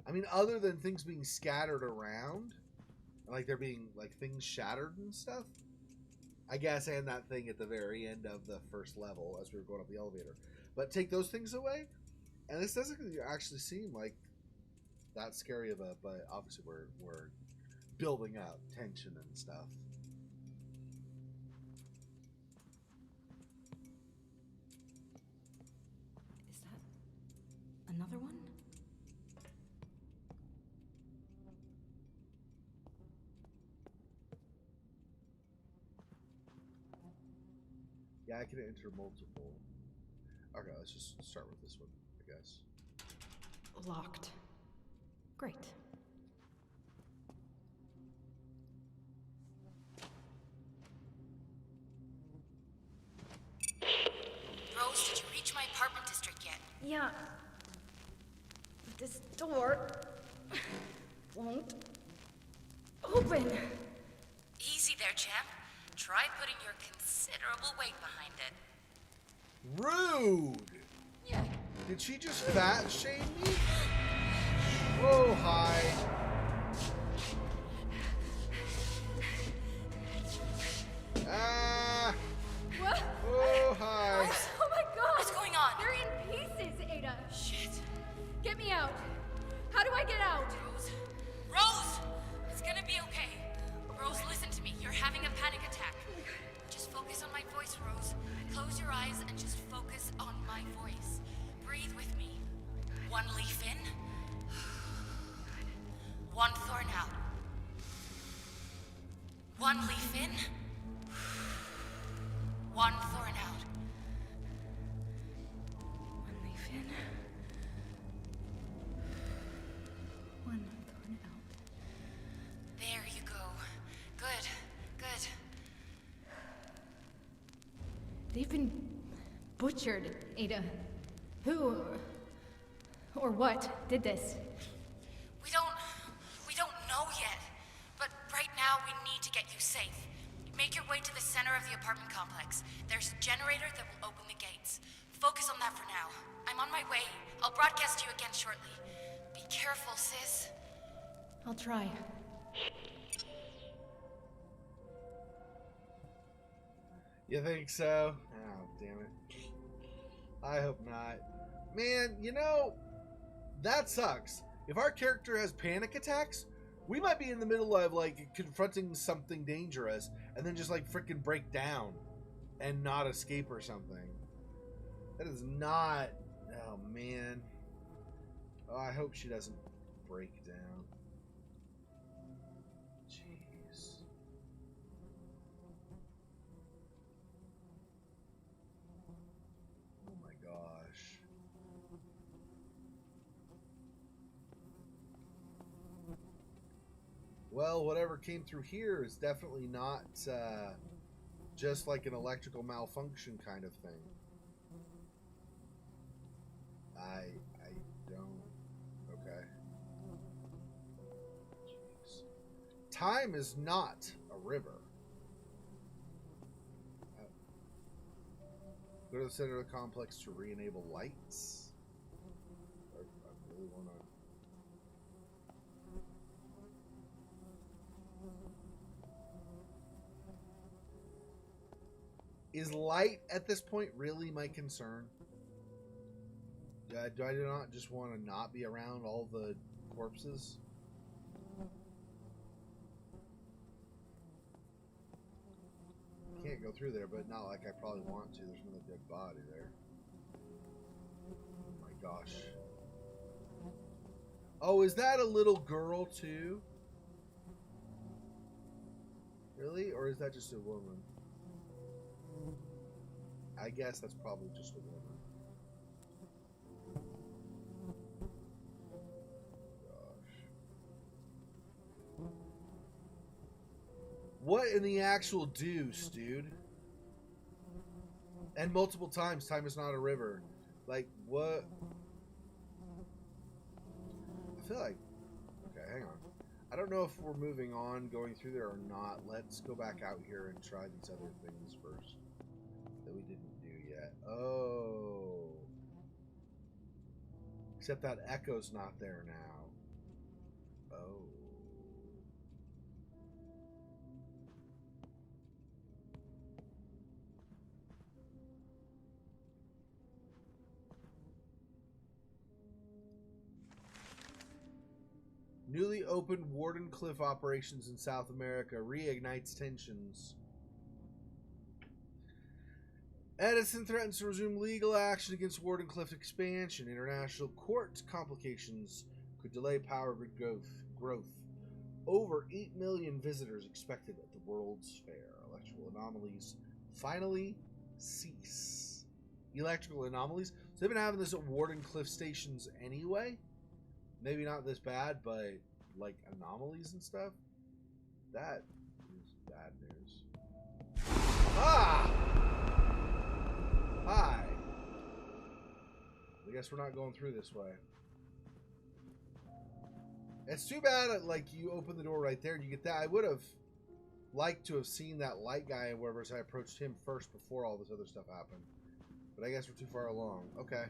I mean, other than things being scattered around, like there being like things shattered and stuff, I guess, and that thing at the very end of the first level as we were going up the elevator. But take those things away, and this doesn't actually seem like that scary of a. But obviously, we're building up tension and stuff. Is that another one? Yeah, I can enter multiple. Okay, let's just start with this one, I guess. Locked. Great. Rose, did you reach my apartment district yet? Yeah. But this door won't open. Easy there, champ. Try putting your considerable weight behind it. Rude! Did she just fat shame me? Oh, hi. Ah! What? Oh, hi. Oh my god! What's going on? They're in pieces, Ada. Shit. Get me out. How do I get out? Rose? Rose! It's gonna be okay. Rose, listen to me. You're having a panic attack. Just focus on my voice, Rose. Close your eyes and just focus on my voice. Breathe with me. One leaf in. One thorn out. One leaf in. One thorn out. One leaf in. One thorn out. There you go. Good. Good. They've been butchered, Ada. Who or what did this? We don't know yet. But right now we need to get you safe. Make your way to the center of the apartment complex. There's a generator that will open the gates. Focus on that for now. I'm on my way. I'll broadcast you again shortly. Be careful, sis. I'll try. You think so? Oh, damn it. I hope not. Man, you know, that sucks. If our character has panic attacks, we might be in the middle of, like, confronting something dangerous and then just, like, freaking break down and not escape or something. That is not... Oh, man. Oh, I hope she doesn't break down. Jeez. Oh, my gosh. Well, whatever came through here is definitely not just like an electrical malfunction kind of thing. I don't. Okay. Jeez. Time is not a river. Go to the center of the complex to re-enable lights. I really want to. Is light at this point really my concern? Do I not just want to not be around all the corpses? Can't go through there, but not like I probably want to. There's another dead body there. Oh my gosh. Oh, is that a little girl too? Really? Or is that just a woman? I guess that's probably just a woman. What in the actual deuce, dude? And multiple times. Time is not a river. Like, what? I feel like... Okay, hang on. I don't know if we're moving on, going through there or not. Let's go back out here and try these other things first that we didn't do yet. Oh. Except that echo's not there now. Oh. Newly opened Wardenclyffe operations in South America reignites tensions. Edison threatens to resume legal action against Wardenclyffe expansion. International court complications could delay power grid growth. Over 8 million visitors expected at the World's Fair. Electrical anomalies finally cease. Electrical anomalies? So they've been having this at Wardenclyffe stations anyway? Maybe not this bad, but like anomalies and stuff. That is bad news. Ah! Hi. I guess we're not going through this way. It's too bad, like, you open the door right there and you get that. I would have liked to have seen that light guy and whatever, so I approached him first before all this other stuff happened. But I guess we're too far along. Okay.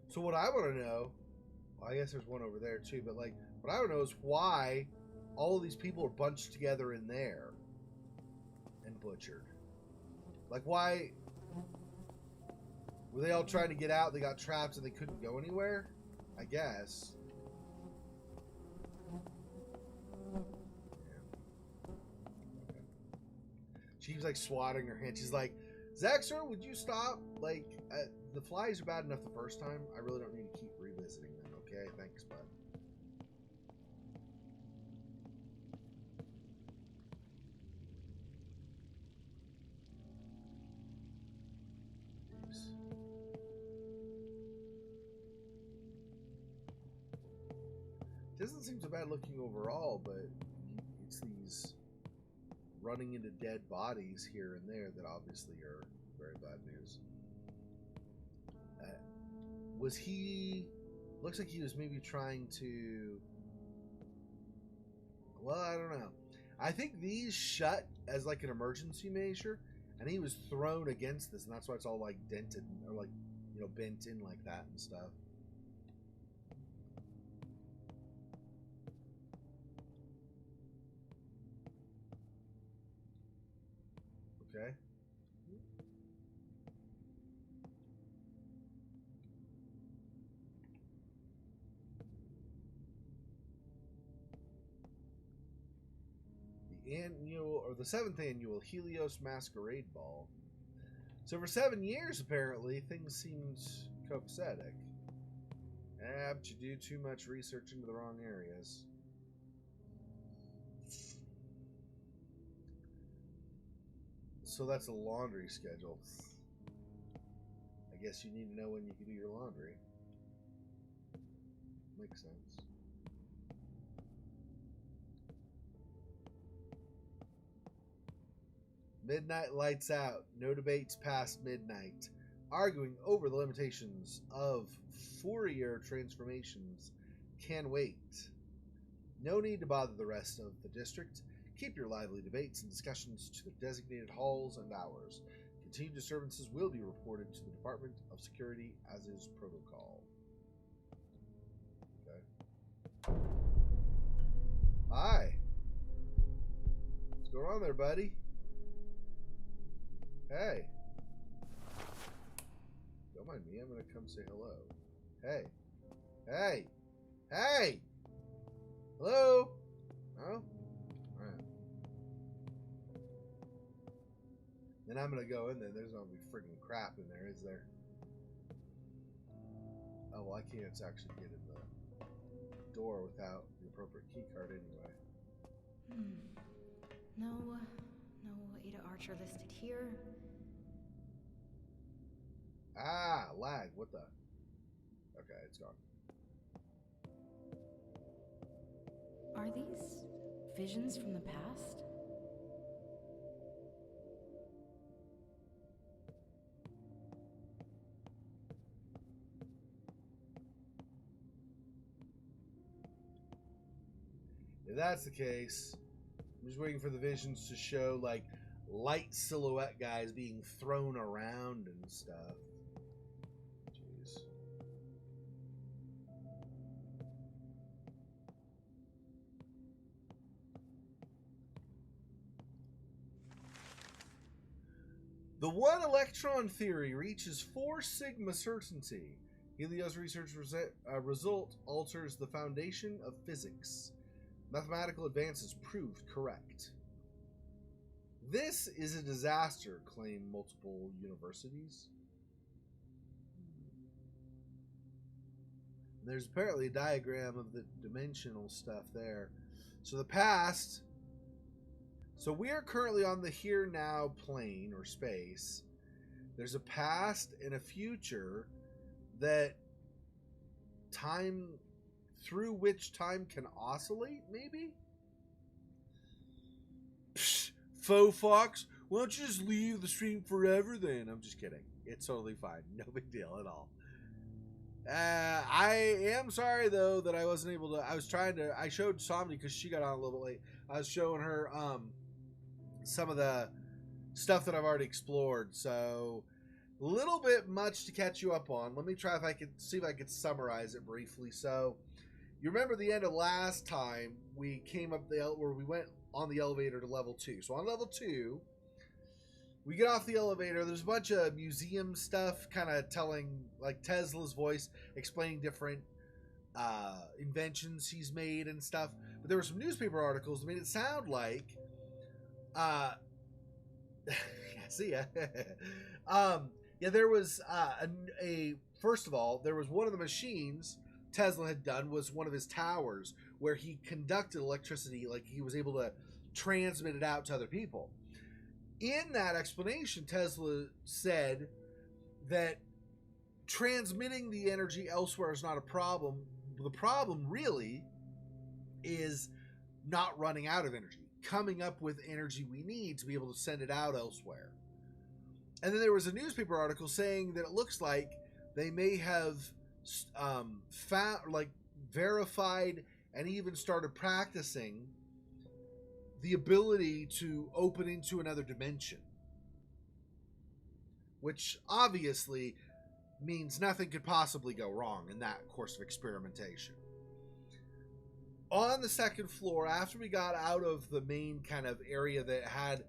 So what I want to know, well, I guess there's one over there too, but like, what I want to know is why all of these people are bunched together in there and butchered. Like, why were they all trying to get out? They got trapped and they couldn't go anywhere? I guess. Yeah. Okay. She's like swatting her hand. She's like, Xexor, would you stop? Like, the flies are bad enough the first time. I really don't need to keep revisiting them, okay? Thanks, bud. Jeez. Doesn't seem so bad looking overall, but it's these running into dead bodies here and there that obviously are very bad news. Was he... Looks like he was maybe trying to... Well, I don't know. I think these shut as like an emergency measure, and he was thrown against this, and that's why it's all like dented, or like, you know, bent in like that and stuff. Okay. The 7th annual Helios Masquerade Ball. So for 7 years, apparently, things seemed copacetic. Apt to do too much research into the wrong areas. So that's a laundry schedule. I guess you need to know when you can do your laundry. Makes sense. Midnight lights out. No debates past midnight. Arguing over the limitations of Fourier transformations can wait. No need to bother the rest of the district. Keep your lively debates and discussions to the designated halls and hours. Continued disturbances will be reported to the Department of Security as is protocol. Okay. Hi. What's going on there, buddy? Hey. Don't mind me. I'm going to come say hello. Hey. Hey. Hey. Hello. No? Alright. Then I'm going to go in there. There's going to be friggin' crap in there, is there? Oh, well, I can't actually get in the door without the appropriate key card anyway. No Ada Archer listed here. Ah, lag. What the? Okay, it's gone. Are these visions from the past? If that's the case, I'm just waiting for the visions to show, like, light silhouette guys being thrown around and stuff. Jeez. The one electron theory reaches 4 sigma certainty. Helios research result alters the foundation of physics. Mathematical advances proved correct. This is a disaster, claim multiple universities. There's apparently a diagram of the dimensional stuff there. So the past... So we are currently on the here-now plane, or space. There's a past and a future that time... through which time can oscillate, maybe? Psh, faux fox, why don't you just leave the stream forever then? I'm just kidding. It's totally fine. No big deal at all. I am sorry, though, that I wasn't able to... I showed Somni because she got on a little bit late. I was showing her some of the stuff that I've already explored. So, a little bit much to catch you up on. Let me try if I can see if I could summarize it briefly. So, you remember the end of last time, we came up where we went on the elevator to level 2. So on level 2, we get off the elevator. There's a bunch of museum stuff kind of telling, like Tesla's voice, explaining different inventions he's made and stuff. But there were some newspaper articles that made it sound like... see ya. Yeah, there was first of all, there was one of the machines Tesla had done was one of his towers where he conducted electricity, like he was able to transmit it out to other people. In that explanation, Tesla said that transmitting the energy elsewhere is not a problem. The problem really is not running out of energy, coming up with energy we need to be able to send it out elsewhere. And then there was a newspaper article saying that it looks like they may have found, like, verified and even started practicing the ability to open into another dimension, which obviously means nothing could possibly go wrong in that course of experimentation. On the second floor, after we got out of the main kind of area that had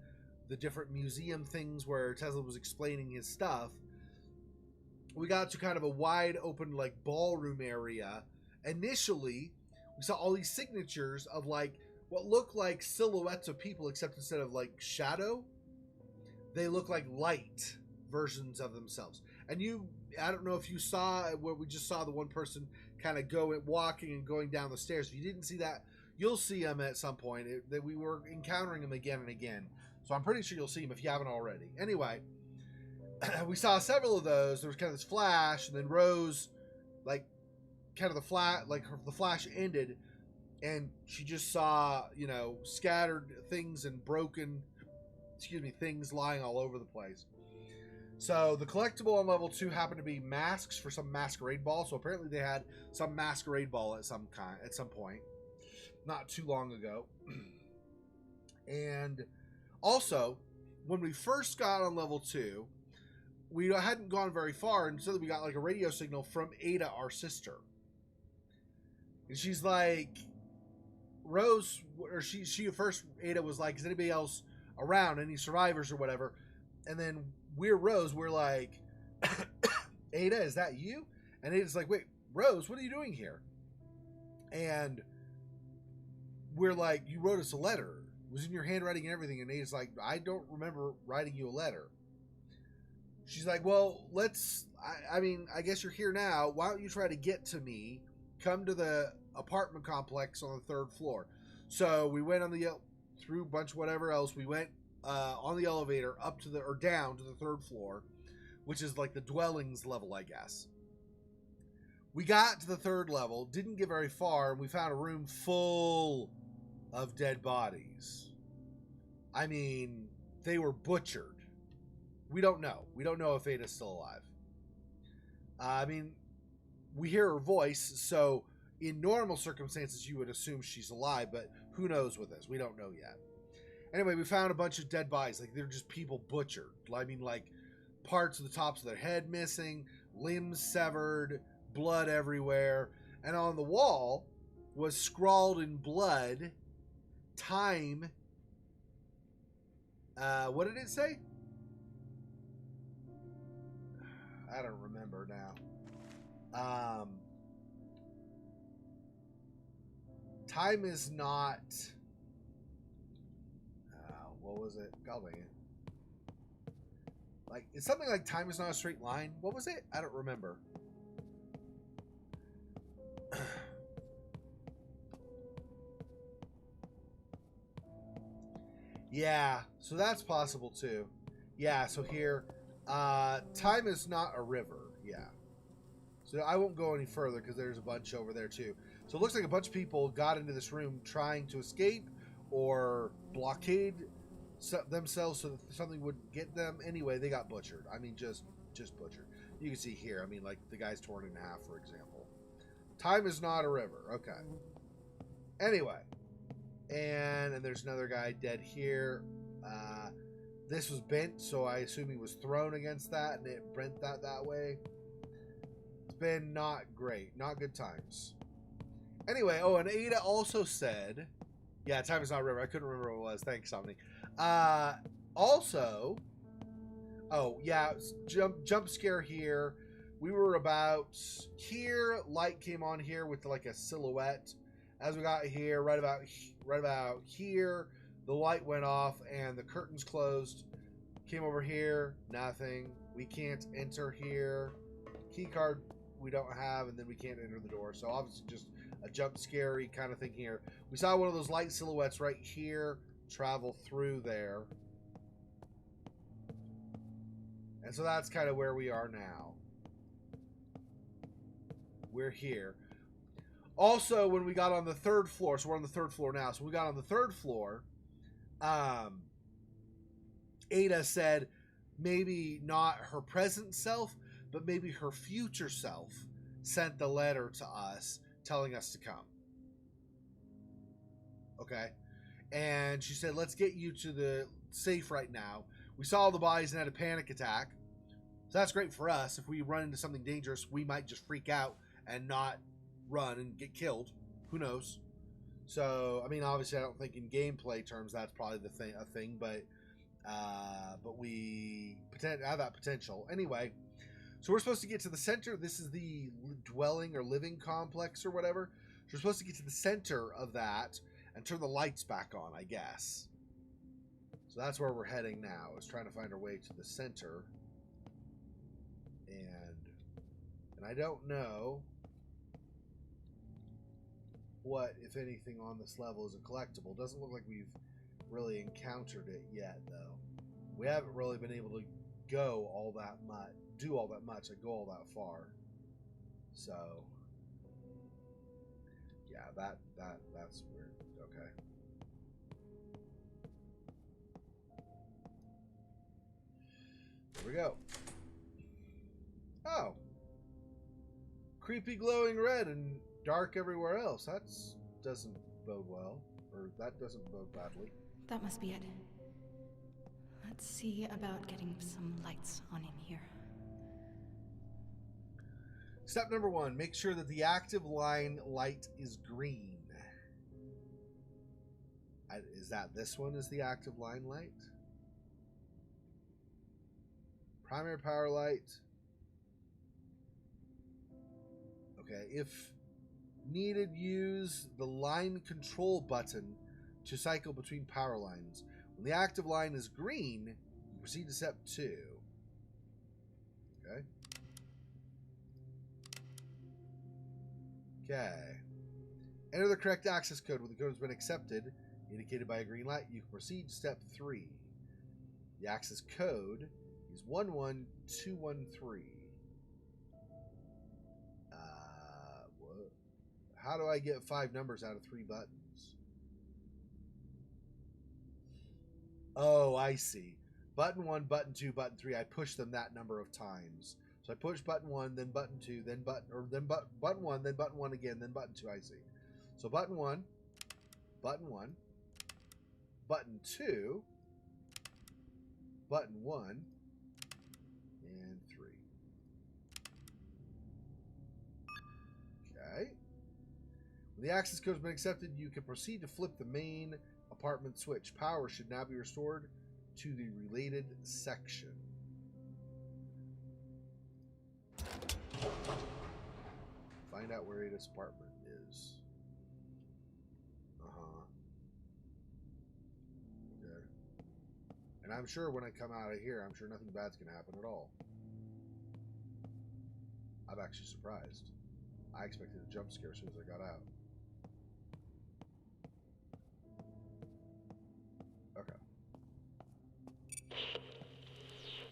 the different museum things where Tesla was explaining his stuff, we got to kind of a wide open, like, ballroom area. Initially, we saw all these signatures of, like, what looked like silhouettes of people, except instead of, like, shadow, they look like light versions of themselves. And I don't know if you saw where we just saw the one person kind of walking and going down the stairs. If you didn't see that, you'll see him at some point. That we were encountering him again and again. So I'm pretty sure you'll see him if you haven't already. Anyway, we saw several of those. There was kind of this flash, and then Rose, like, kind of the flash ended, and she just saw, you know, scattered things and broken, things lying all over the place. So the collectible on level 2 happened to be masks for some masquerade ball. So apparently they had some masquerade ball at some point, not too long ago. And also, when we first got on level 2, we hadn't gone very far, and so we got like a radio signal from Ada, our sister. And she's like, Rose, or she at first, Ada was like, is anybody else around, any survivors or whatever? And then Rose, we're like, Ada, is that you? And Ada's like, wait, Rose, what are you doing here? And we're like, you wrote us a letter. It was in your handwriting and everything. And Ada's like, I don't remember writing you a letter. She's like, well, I guess you're here now. Why don't you try to get to me? Come to the apartment complex on the 3rd floor. So we went through a bunch of whatever else. We went on the elevator up to down to the 3rd floor, which is like the dwellings level, I guess. We got to the 3rd level, didn't get very far, and we found a room full of dead bodies. I mean, they were butchered. We don't know. We don't know if Ada's still alive. I mean, we hear her voice, so in normal circumstances you would assume she's alive, but who knows with this? We don't know yet. Anyway, we found a bunch of dead bodies. Like, they're just people butchered. I mean, like, parts of the tops of their head missing, limbs severed, blood everywhere. And on the wall was scrawled in blood, time. What did it say? I don't remember now. Time is not... what was it? God dang it. Like, it's something like time is not a straight line. What was it? I don't remember. Yeah, so that's possible too. Yeah, so here, time is not a river. Yeah. So I won't go any further because there's a bunch over there too. So it looks like a bunch of people got into this room trying to escape or blockade themselves so that something wouldn't get them. Anyway, they got butchered. I mean, just butchered. You can see here, I mean, like the guy's torn in half, for example. Time is not a river. Okay. Anyway. And there's another guy dead here. This was bent, so I assume he was thrown against that, and it bent that way. It's been not great. Not good times. Anyway, oh, and Ada also said... Yeah, time is not a river. I couldn't remember what it was. Thanks, Somni. Also... Oh, yeah, jump scare here. We were about here. Light came on here with like a silhouette. As we got here, right about here, the light went off and the curtains closed. Came over here, nothing. We can't enter here. Key card we don't have, and then we can't enter the door. So obviously just a jump scary kind of thing here. We saw one of those light silhouettes right here travel through there. And so that's kind of where we are now. We're here. Also, when we got on the 3rd floor, so we're on the 3rd floor now. So we got on the 3rd floor. Ada said maybe not her present self, but maybe her future self sent the letter to us telling us to come. Okay. And she said, let's get you to the safe right now. We saw the bodies and had a panic attack. So that's great for us. If we run into something dangerous, we might just freak out and not run and get killed. Who knows? So, I mean, obviously, I don't think in gameplay terms that's probably a thing, but we have that potential. Anyway, so we're supposed to get to the center. This is the dwelling or living complex or whatever. So we're supposed to get to the center of that and turn the lights back on, I guess. So that's where we're heading now, is trying to find our way to the center. And I don't know what, if anything, on this level is a collectible. Doesn't look like we've really encountered it yet, though. We haven't really been able to go all that much, do all that much, and go all that far. So, yeah, that's weird. Okay. Here we go. Oh. Creepy glowing red and dark everywhere else. That doesn't bode well. Or that doesn't bode badly. That must be it. Let's see about getting some lights on in here. Step number 1, make sure that the active line light is green. Is that this one is the active line light? Primary power light. Okay, if needed, use the line control button to cycle between power lines. When the active line is green, you proceed to step 2. Okay. Okay. Enter the correct access code. When the code has been accepted, indicated by a green light, you can proceed to step 3. The access code is 11213. What? How do I get 5 numbers out of 3 buttons? Oh, I see. Button 1, button 2, button 3. I push them that number of times. So I push button 1, then button 2, then button 1, then button 1 again, then button 2. I see. So button 1, button 1, button 2, button 1, and 3. Okay. When the access code has been accepted, you can proceed to flip the main apartment switch. Power should now be restored to the related section. Find out where Ada's apartment is. Okay. And I'm sure when I come out of here, I'm sure nothing bad's going to happen at all. I'm actually surprised. I expected a jump scare as soon as I got out. Okay.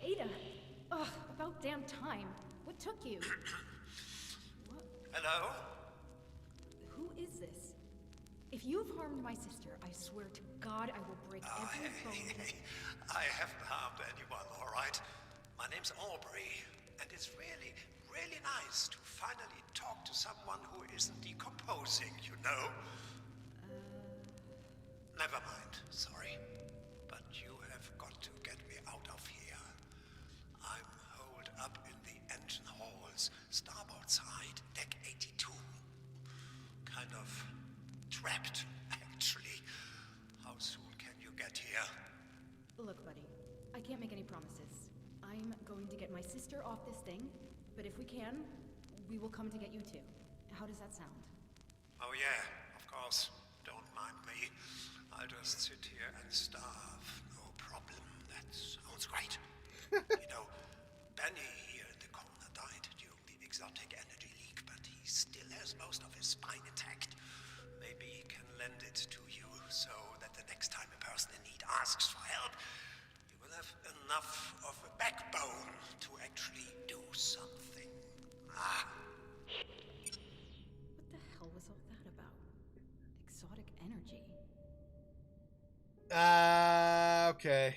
Ada! Ugh, about damn time. What took you? What? Hello? Who is this? If you've harmed my sister, I swear to God I will break every bone. I haven't harmed anyone, all right? My name's Aubrey, and it's really, really nice to finally talk to someone who isn't decomposing, you know? Never mind, sorry. But you have got to get me out of here. I'm holed up in the engine halls, starboard side, deck 82. Kind of trapped, actually. How soon can you get here? Look, buddy, I can't make any promises. I'm going to get my sister off this thing, but if we can, we will come to get you too. How does that sound? Oh yeah, of course. Don't mind me. I'll just sit here and starve. No problem. That sounds great. You know, Benny here in the corner died during the exotic energy leak, but he still has most of his spine intact. Maybe he can lend it to you so that the next time a person in need asks for help, you will have enough of a backbone to actually do something. Ah. What the hell was all that about? Exotic energy? Okay.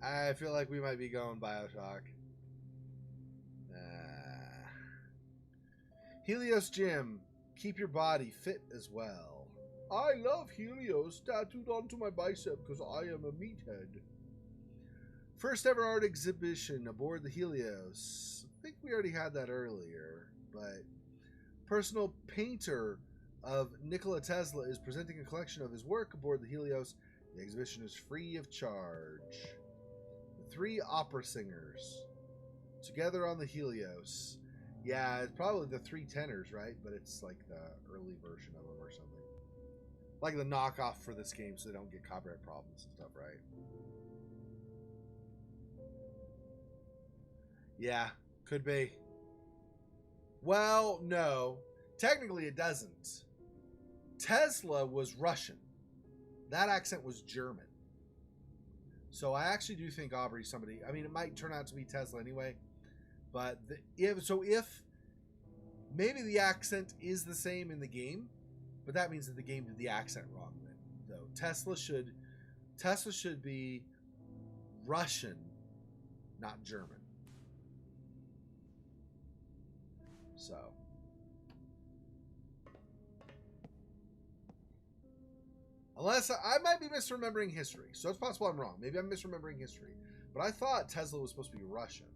I feel like we might be going Bioshock. Helios Gym. Keep your body fit as well. I love Helios tattooed onto my bicep because I am a meathead. First ever art exhibition aboard the Helios. I think we already had that earlier, but personal painter of Nikola Tesla is presenting a collection of his work aboard the Helios. The exhibition is free of charge. The 3 opera singers together on the Helios. Yeah, it's probably the 3 tenors, right? But it's like the early version of them or something. Like the knockoff for this game so they don't get copyright problems and stuff, right? Yeah, could be. Well, no. Technically it doesn't. Tesla was Russian. that accent was German. So I actually do think Aubrey's somebody. I mean, it might turn out to be Tesla anyway. But if maybe the accent is the same in the game, but that means that the game did the accent wrong then. Though Tesla should be Russian, not German. So unless I might be misremembering history. So it's possible I'm wrong. Maybe I'm misremembering history. But I thought Tesla was supposed to be Russian,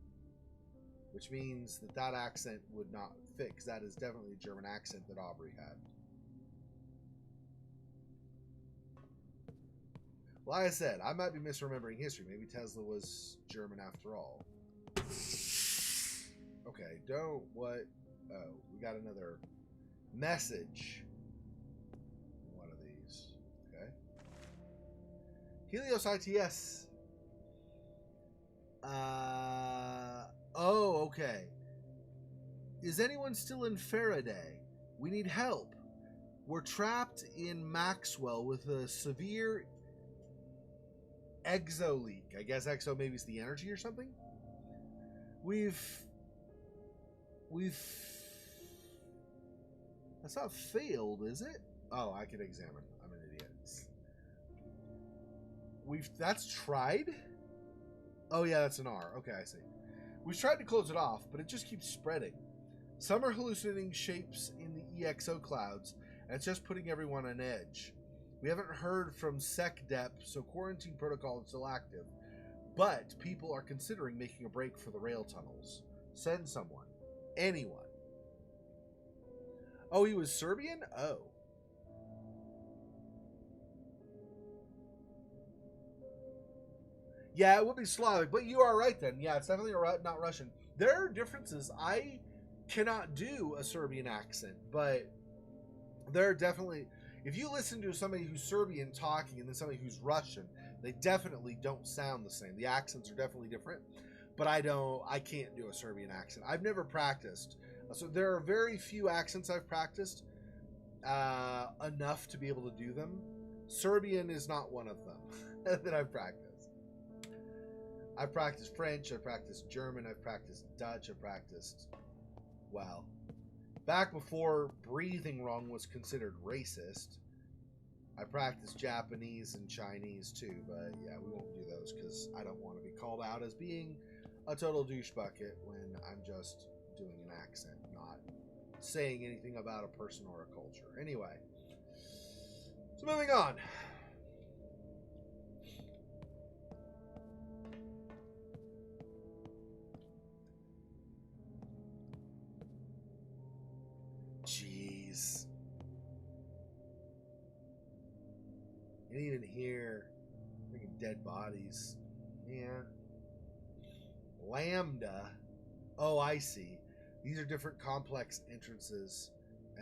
which means that accent would not fit, because that is definitely a German accent that Aubrey had. Like I said, I might be misremembering history. Maybe Tesla was German after all. Okay, what? Oh, we got another message. One of these. Okay. Helios CttS. Oh, okay. Is anyone still in Faraday? We need help. We're trapped in Maxwell with a severe exo leak. I guess exo maybe is the energy or something. We've that's not failed, is it? Oh, I can examine. I'm an idiot. That's tried? Oh yeah, that's an R. Okay, I see. We've tried to close it off, but it just keeps spreading. Some are hallucinating shapes in the EXO clouds, and it's just putting everyone on edge. We haven't heard from SecDep, so quarantine protocol is still active. But people are considering making a break for the rail tunnels. Send someone. Anyone. Oh, he was Serbian? Oh. Yeah, it would be Slavic, but you are right then. Yeah, it's definitely not Russian. There are differences. I cannot do a Serbian accent, but there are definitely... If you listen to somebody who's Serbian talking and then somebody who's Russian, they definitely don't sound the same. The accents are definitely different, but I can't do a Serbian accent. I've never practiced. So there are very few accents I've practiced enough to be able to do them. Serbian is not one of them that I've practiced. I've practiced French, I've practiced German, I've practiced Dutch, I've practiced, well, back before breathing wrong was considered racist, I practiced Japanese and Chinese too, but yeah, we won't do those because I don't want to be called out as being a total douche bucket when I'm just doing an accent, not saying anything about a person or a culture. Anyway, so moving on. Jeez. You didn't even hear freaking dead bodies. Yeah. Lambda. Oh, I see. These are different complex entrances,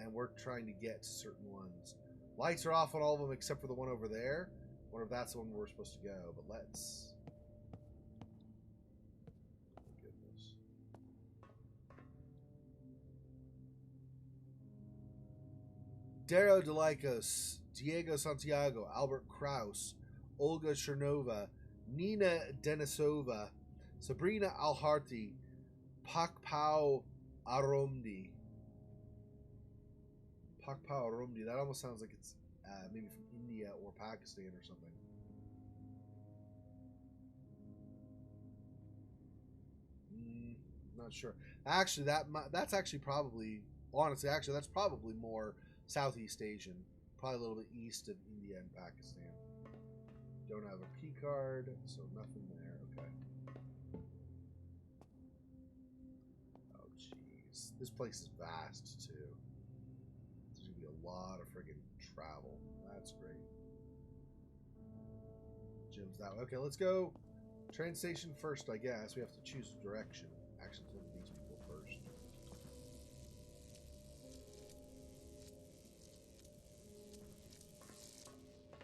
and we're trying to get to certain ones. Lights are off on all of them except for the one over there. I wonder if that's the one we're supposed to go, but let's... Goodness. Dario Delikos, Diego Santiago, Albert Kraus, Olga Chernova, Nina Denisova, Sabrina Alharti, Pakpao Aromdi. Pakpao Aromdi. That almost sounds like it's maybe from India or Pakistan or something. Not sure. Actually, that's actually probably, honestly, actually, that's probably more Southeast Asian. Probably a little bit east of India and Pakistan. Don't have a key card, so nothing there. Okay. Oh, jeez. This place is vast, too. There's going to be a lot of friggin' travel. That's great. Gym's that way. Okay, let's go train station first, I guess. We have to choose a direction. Actually, let's look at these people first.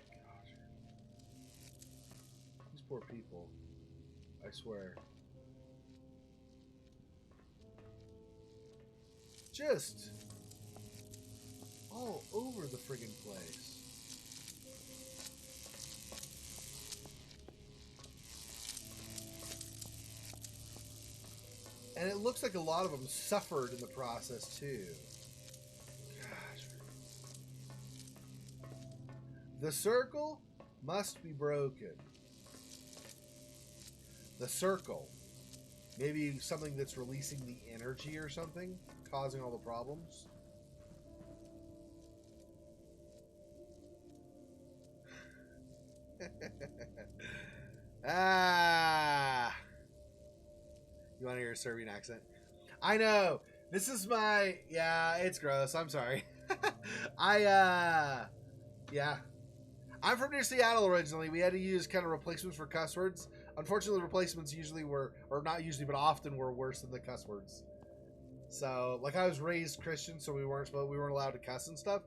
Gosh. These poor people. I swear. Just all over the friggin' place. looks like a lot of them suffered in the process too. Gosh. The circle must be broken. The circle. Maybe something that's releasing the energy or something, causing all the problems. Ah. You want to hear a Serbian accent? I know. This is my... Yeah, it's gross. I'm sorry. Yeah. I'm from near Seattle originally. We had to use kind of replacements for cuss words. Unfortunately, the replacements usually were... Or not usually, but often were worse than the cuss words. So, like, I was raised Christian, so we weren't allowed to cuss and stuff.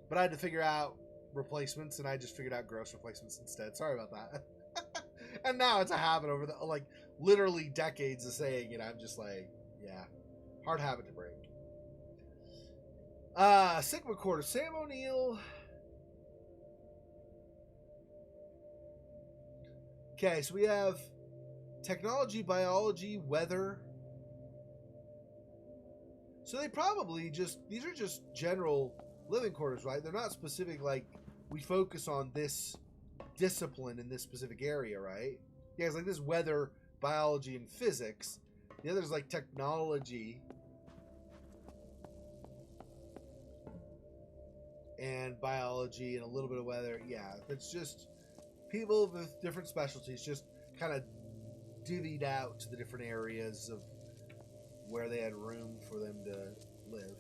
But I had to figure out replacements, and I just figured out gross replacements instead. Sorry about that. And now it's a habit over the... Like... literally decades of saying it. I'm just like, yeah, hard habit to break. Sigma Quarter, Sam O'Neill. Okay, so we have technology, biology, weather. So they probably just, these are just general living quarters, right? They're not specific, like, we focus on this discipline in this specific area, right? Yeah, it's like this weather, biology, and physics. The other's like technology and biology and a little bit of weather. Yeah, it's just people with different specialties just kind of divvied out to the different areas of where they had room for them to live.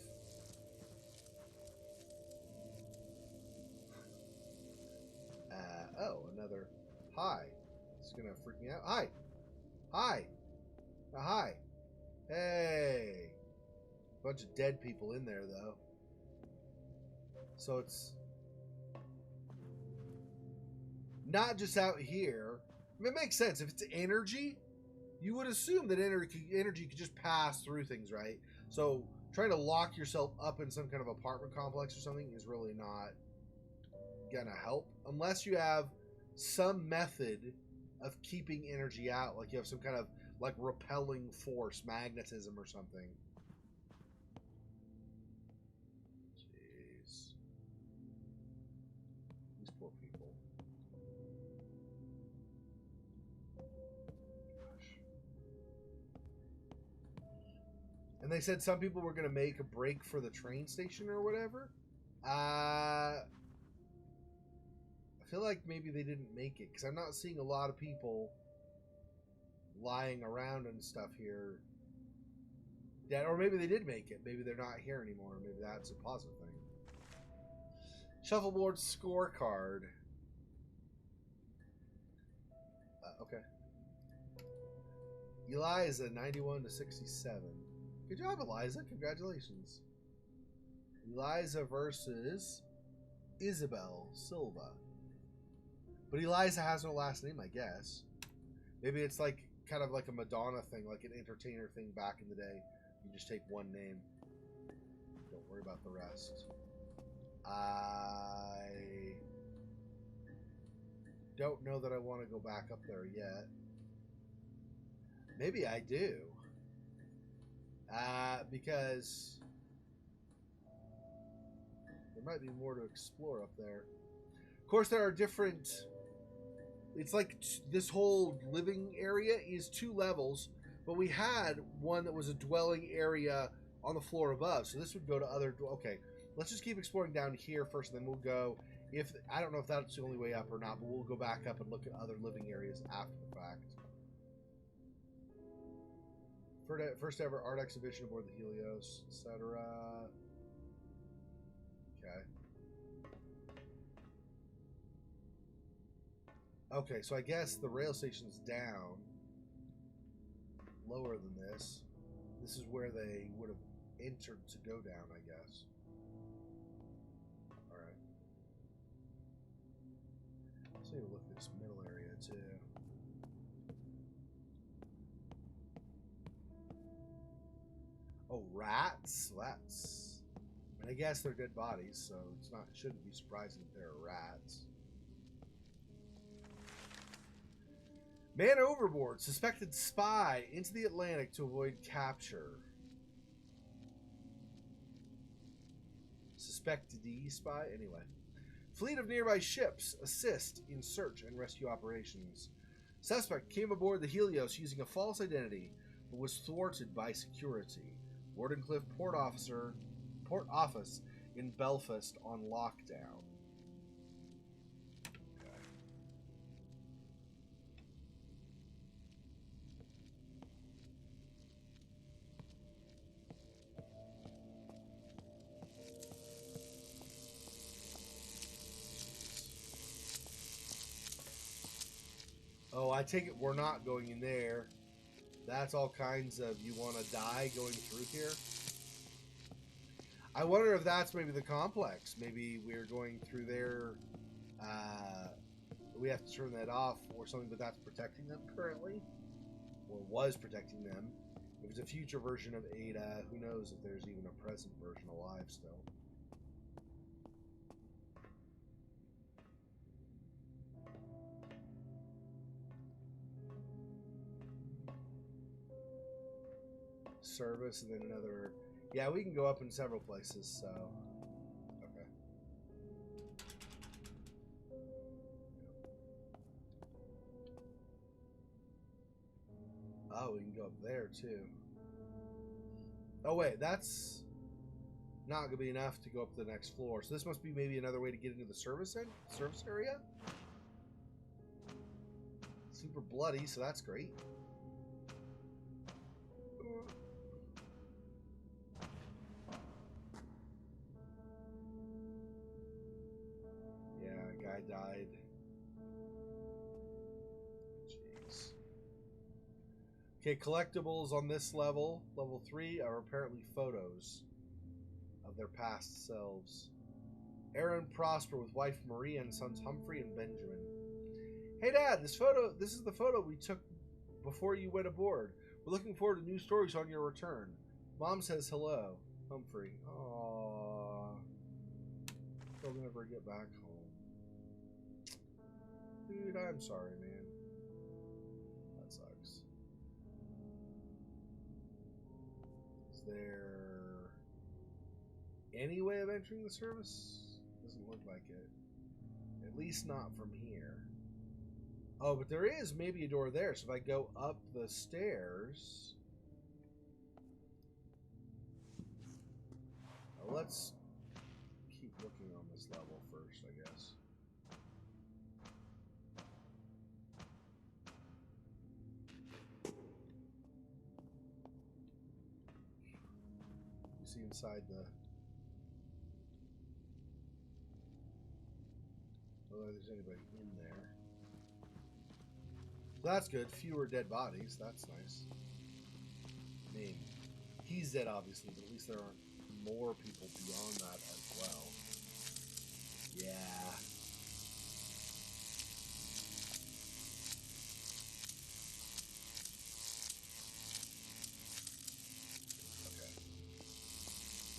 Oh, another hi. It's gonna freak me out. Hi. Hi. Hi. Hey. Bunch of dead people in there, though. So it's not just out here. I mean, it makes sense. If it's energy, you would assume that energy could just pass through things, right? So trying to lock yourself up in some kind of apartment complex or something is really not gonna help. Unless you have some method of keeping energy out, like you have some kind of like repelling force, magnetism or something. Jeez. These poor people. Gosh. And they said some people were going to make a break for the train station or whatever. I feel like maybe they didn't make it because I'm not seeing a lot of people lying around and stuff here. Yeah, or maybe they did make it. Maybe they're not here anymore. Maybe that's a positive thing. Shuffleboard scorecard. Okay. Eliza, 91 to 67. Good job, Eliza. Congratulations. Eliza versus Isabel Silva. But Eliza has no last name, I guess. Maybe it's like kind of like a Madonna thing, like an entertainer thing back in the day. You just take one name. Don't worry about the rest. I don't know that I want to go back up there yet. Maybe I do. Because there might be more to explore up there. Of course, there are different... It's like this whole living area is 2 levels, but we had one that was a dwelling area on the floor above. So this would go to other... Okay, let's just keep exploring down here first, and then we'll go... I don't know if that's the only way up or not, but we'll go back up and look at other living areas after the fact. First ever art exhibition aboard the Helios, etc. Okay. Okay, so I guess the rail station's down, lower than this. This is where they would have entered to go down, I guess. Alright. Let's take a look at this middle area, too. Oh, rats? That's... I mean, I guess they're dead bodies, so it shouldn't be surprising that there are rats. Man overboard. Suspected spy into the Atlantic to avoid capture. Suspected spy? Anyway. Fleet of nearby ships assist in search and rescue operations. Suspect came aboard the Helios using a false identity, but was thwarted by security. Wardenclyffe Port Office in Belfast on lockdown. Okay. Oh, I take it we're not going in there. That's all kinds of you want to die going through here. I wonder if that's maybe the complex. Maybe we're going through there. We have to turn that off or something, but that's protecting them currently. Or was protecting them. If it's a future version of Ada, who knows if there's even a present version alive still. Service and then another. Yeah, we can go up in several places, so okay. Oh, we can go up there too. Oh wait, that's not gonna be enough to go up to the next floor. So this must be maybe another way to get into the service area. Super bloody, so that's great. Died. Jeez. Okay, collectibles on this level, level 3, are apparently photos of their past selves. Aaron Prosper with wife Maria and sons Humphrey and Benjamin. Hey Dad, this is the photo we took before you went aboard. We're looking forward to new stories on your return. Mom says hello. Humphrey. Aww. They'll never get back home. Dude, I'm sorry, man. That sucks. Is there any way of entering the service? Doesn't look like it. At least not from here. Oh, but there is maybe a door there. So if I go up the stairs... Well, let's keep looking on this level first, I guess. See inside the... Well, if there's anybody in there. So that's good. Fewer dead bodies. That's nice. I mean, he's dead, obviously, but at least there aren't more people beyond that as well. Yeah.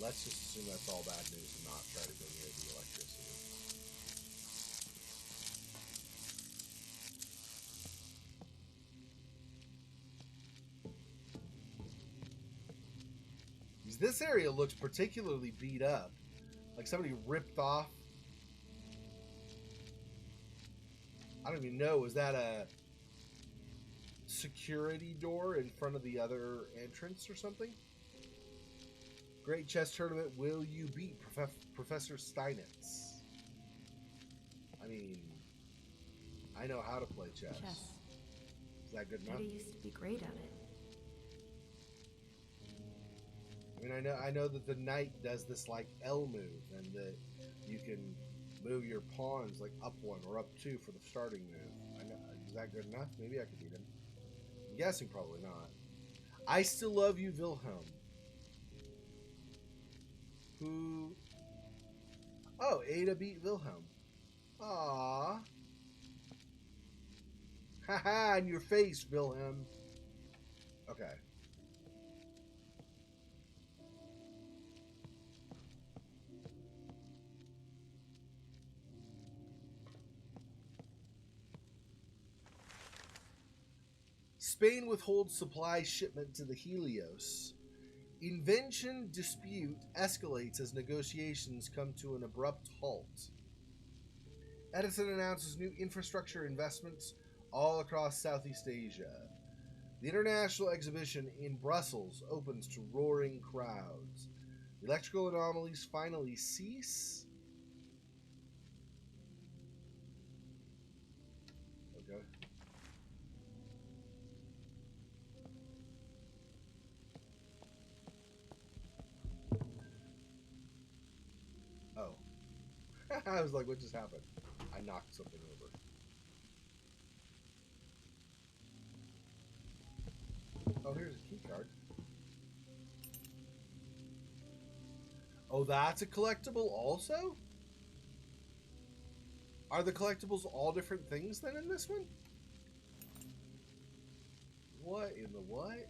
Let's just assume that's all bad news and not try to go near the electricity. This area looks particularly beat up. Like somebody ripped off. I don't even know. Was that a security door in front of the other entrance or something? Great chess tournament. Will you beat Professor Steinitz? I mean, I know how to play chess. Is that good enough? Teddy used to be great at it. I mean, I know that the knight does this like L move, and that you can move your pawns like up 1 or up 2 for the starting move. I know, is that good enough? Maybe I could beat him. I'm guessing probably not. I still love you, Wilhelm. Who? Oh, Ada beat Wilhelm. Aww. Haha, in your face, Wilhelm. Okay. Spain withholds supply shipment to the Helios. Invention dispute escalates as negotiations come to an abrupt halt. Edison announces new infrastructure investments all across Southeast Asia. The international exhibition in Brussels opens to roaring crowds. Electrical anomalies finally cease. Okay. Oh. I was like, what just happened? I knocked something over. Oh, here's a key card. Oh, that's a collectible also? Are the collectibles all different things then in this one? What in the what?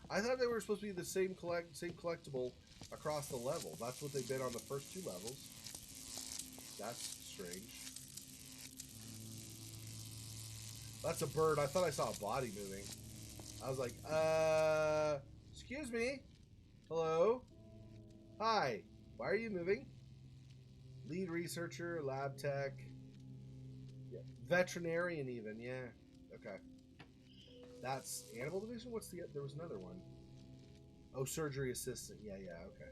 I thought they were supposed to be the same collectible across the level. That's what they've been on the first two levels. That's strange. That's a bird. I thought I saw a body moving. I was like, excuse me? Hello? Hi. Why are you moving? Lead researcher, lab tech. Yeah. Veterinarian even, yeah. Okay. That's animal division? What's the... There was another one. Oh, surgery assistant. Yeah, okay.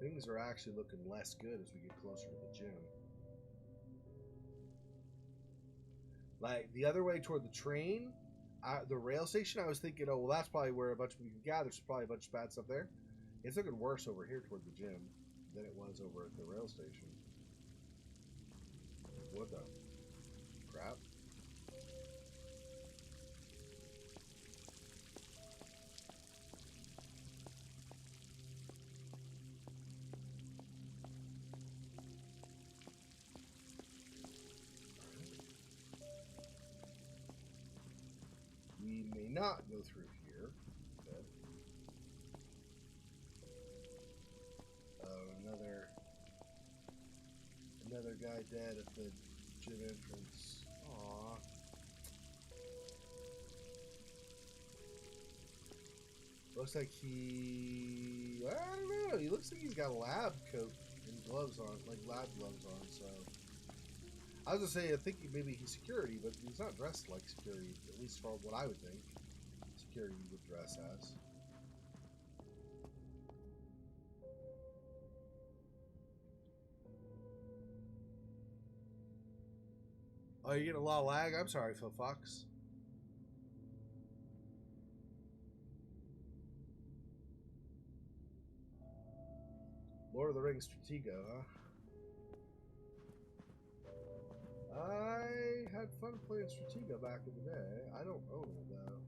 Things are actually looking less good as we get closer to the gym. Like, the other way toward the train, the rail station, I was thinking, oh, well, that's probably where a bunch of people can gather. There's probably a bunch of bad stuff there. It's looking worse over here toward the gym than it was over at the rail station. What the crap? We may not go through here. Okay. Oh, another guy dead at the gym entrance. Aww. Looks like I don't know. He looks like he's got a lab coat and gloves on, like lab gloves on, so. I was gonna say, I think maybe he's security, but he's not dressed like security, at least for what I would think security would dress as. Oh, you're getting a lot of lag? I'm sorry, Phil Fox. Lord of the Rings Stratego, huh? I had fun playing Stratego back in the day. I don't own it, though.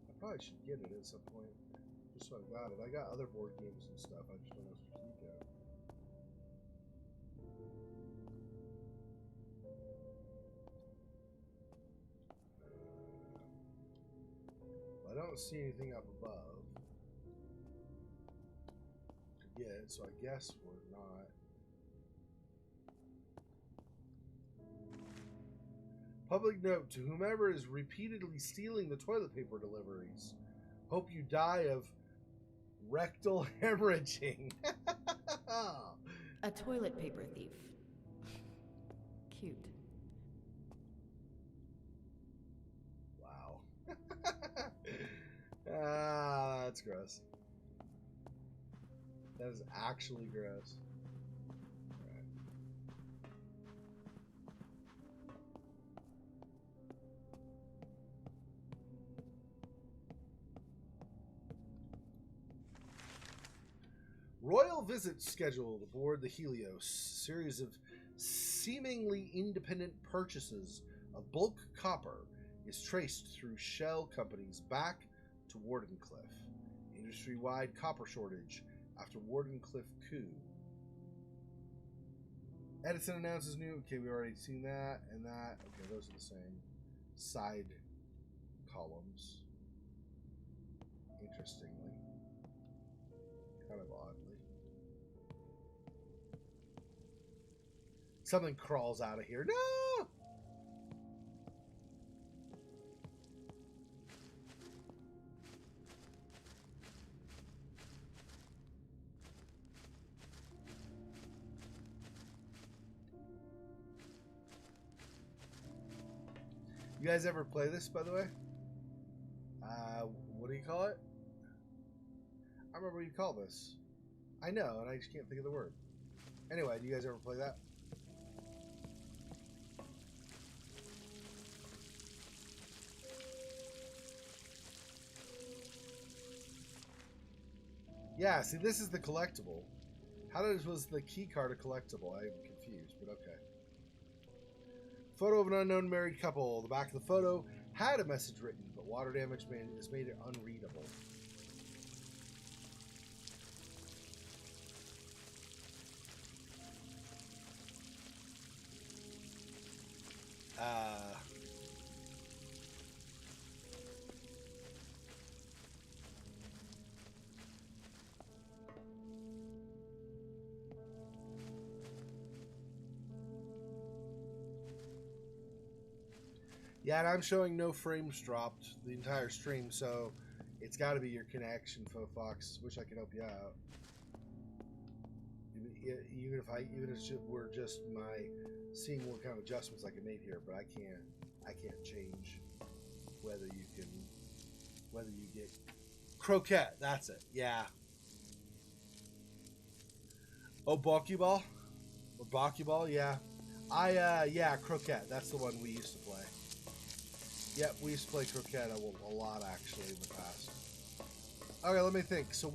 I probably should get it at some point. Just so I got it. I got other board games and stuff. I just don't know Stratego. I don't see anything up above to get, so I guess we're not. Public note to whomever is repeatedly stealing the toilet paper deliveries. Hope you die of rectal hemorrhaging. A toilet paper thief. Cute. Wow. Ah, that's gross. That is actually gross. Right. Royal visits scheduled aboard the Helios. Series of seemingly independent purchases of bulk copper is traced through shell companies back to Wardenclyffe. Industry-wide copper shortage after Wardenclyffe coup. Edison announces new... Okay, we already seen that and that. Okay, those are the same side columns. interestingly. Kind of oddly. Something crawls out of here. No! You guys ever play this, by the way? What do you call it? I remember what you call this. I know, and I just can't think of the word. Anyway, do you guys ever play that? Yeah, see, this is the collectible. Was the key card a collectible? I'm confused, but okay. Photo of an unknown married couple. The back of the photo had a message written, but water damage has made it unreadable. Yeah, and I'm showing no frames dropped the entire stream, so it's got to be your connection, Fox. Wish I could help you out. Even if it were just my seeing what kind of adjustments I can make here, but I can't change whether you get croquette. That's it. Yeah. Oh, Bocce-ball? Or Bocce-ball? Yeah. Yeah, croquette. That's the one we used to play. Yep, we used to play croquette a lot, actually, in the past. Okay, let me think. So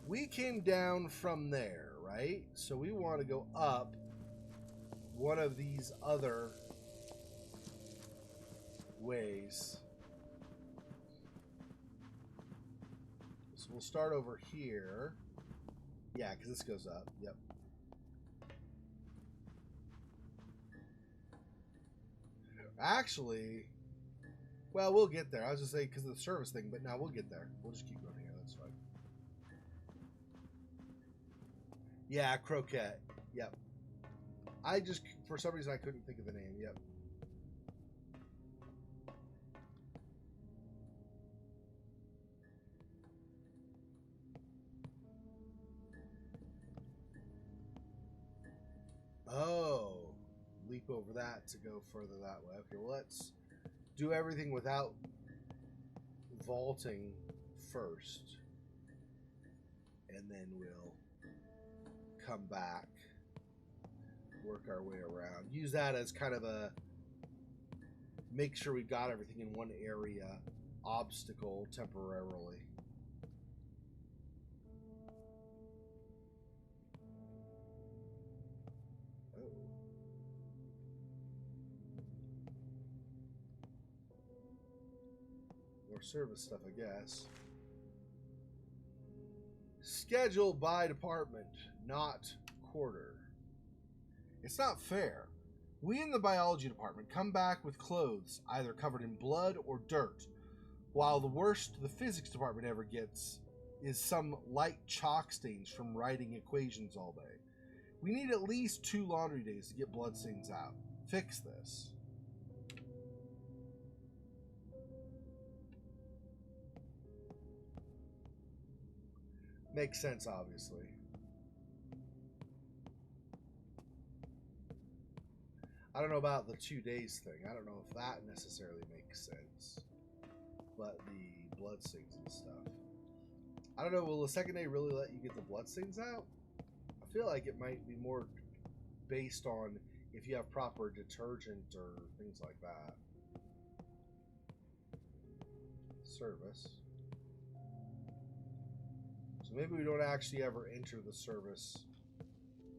we came down from there, right? So we want to go up one of these other ways. So we'll start over here. Yeah, because this goes up. Yep. Actually, well, we'll get there. I was just saying because of the service thing, but now we'll get there. We'll just keep going here. That's fine. Yeah, croquette. Yep. I just, for some reason, I couldn't think of the name. Yep. Oh, leap over that to go further that way. Okay, well, let's do everything without vaulting first, and then we'll come back, work our way around. Use that as kind of a make sure we got everything in one area obstacle temporarily. Service stuff, I guess. Schedule by department, not quarter. It's not fair. We in the biology department come back with clothes either covered in blood or dirt, while the worst the physics department ever gets is some light chalk stains from writing equations all day. We need at least 2 laundry days to get blood stains out. Fix this. Makes sense, obviously. I don't know about the 2 days thing. I don't know if that necessarily makes sense. But the blood stains and stuff. I don't know, will the second day really let you get the blood stains out? I feel like it might be more based on if you have proper detergent or things like that. Service. So maybe we don't actually ever enter the service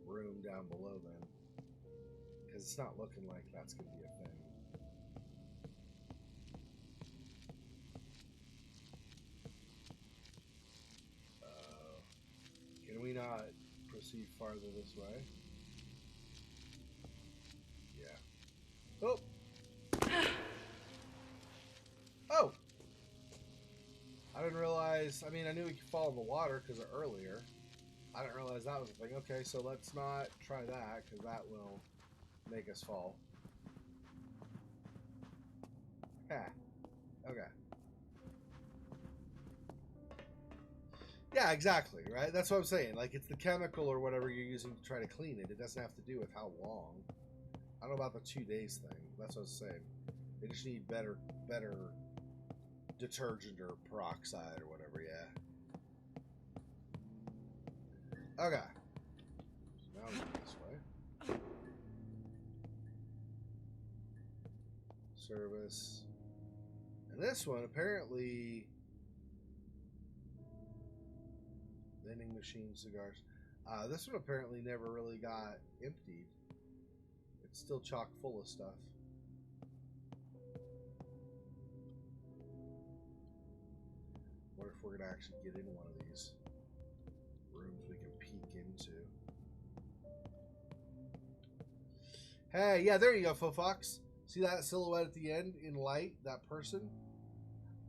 room down below then. Because it's not looking like that's going to be a thing. Can we not proceed farther this way? Yeah. Oh! Oh! I didn't realize I mean, I knew we could fall in the water because of earlier. I didn't realize that was a thing. Okay, so let's not try that because that will make us fall. Yeah. Okay. Yeah, exactly, right? That's what I'm saying. Like, it's the chemical or whatever you're using to try to clean it. It doesn't have to do with how long. I don't know about the 2 days thing. That's what I was saying. They just need better detergent or peroxide or whatever, yeah. Okay. So now we go this way. Service. And this one, apparently... vending machine, cigars. This one apparently never really got emptied. It's still chock full of stuff. Wonder if we're gonna actually get in one of these rooms we can peek into. Hey, yeah, there you go, Fofox. See that silhouette at the end in light? That person?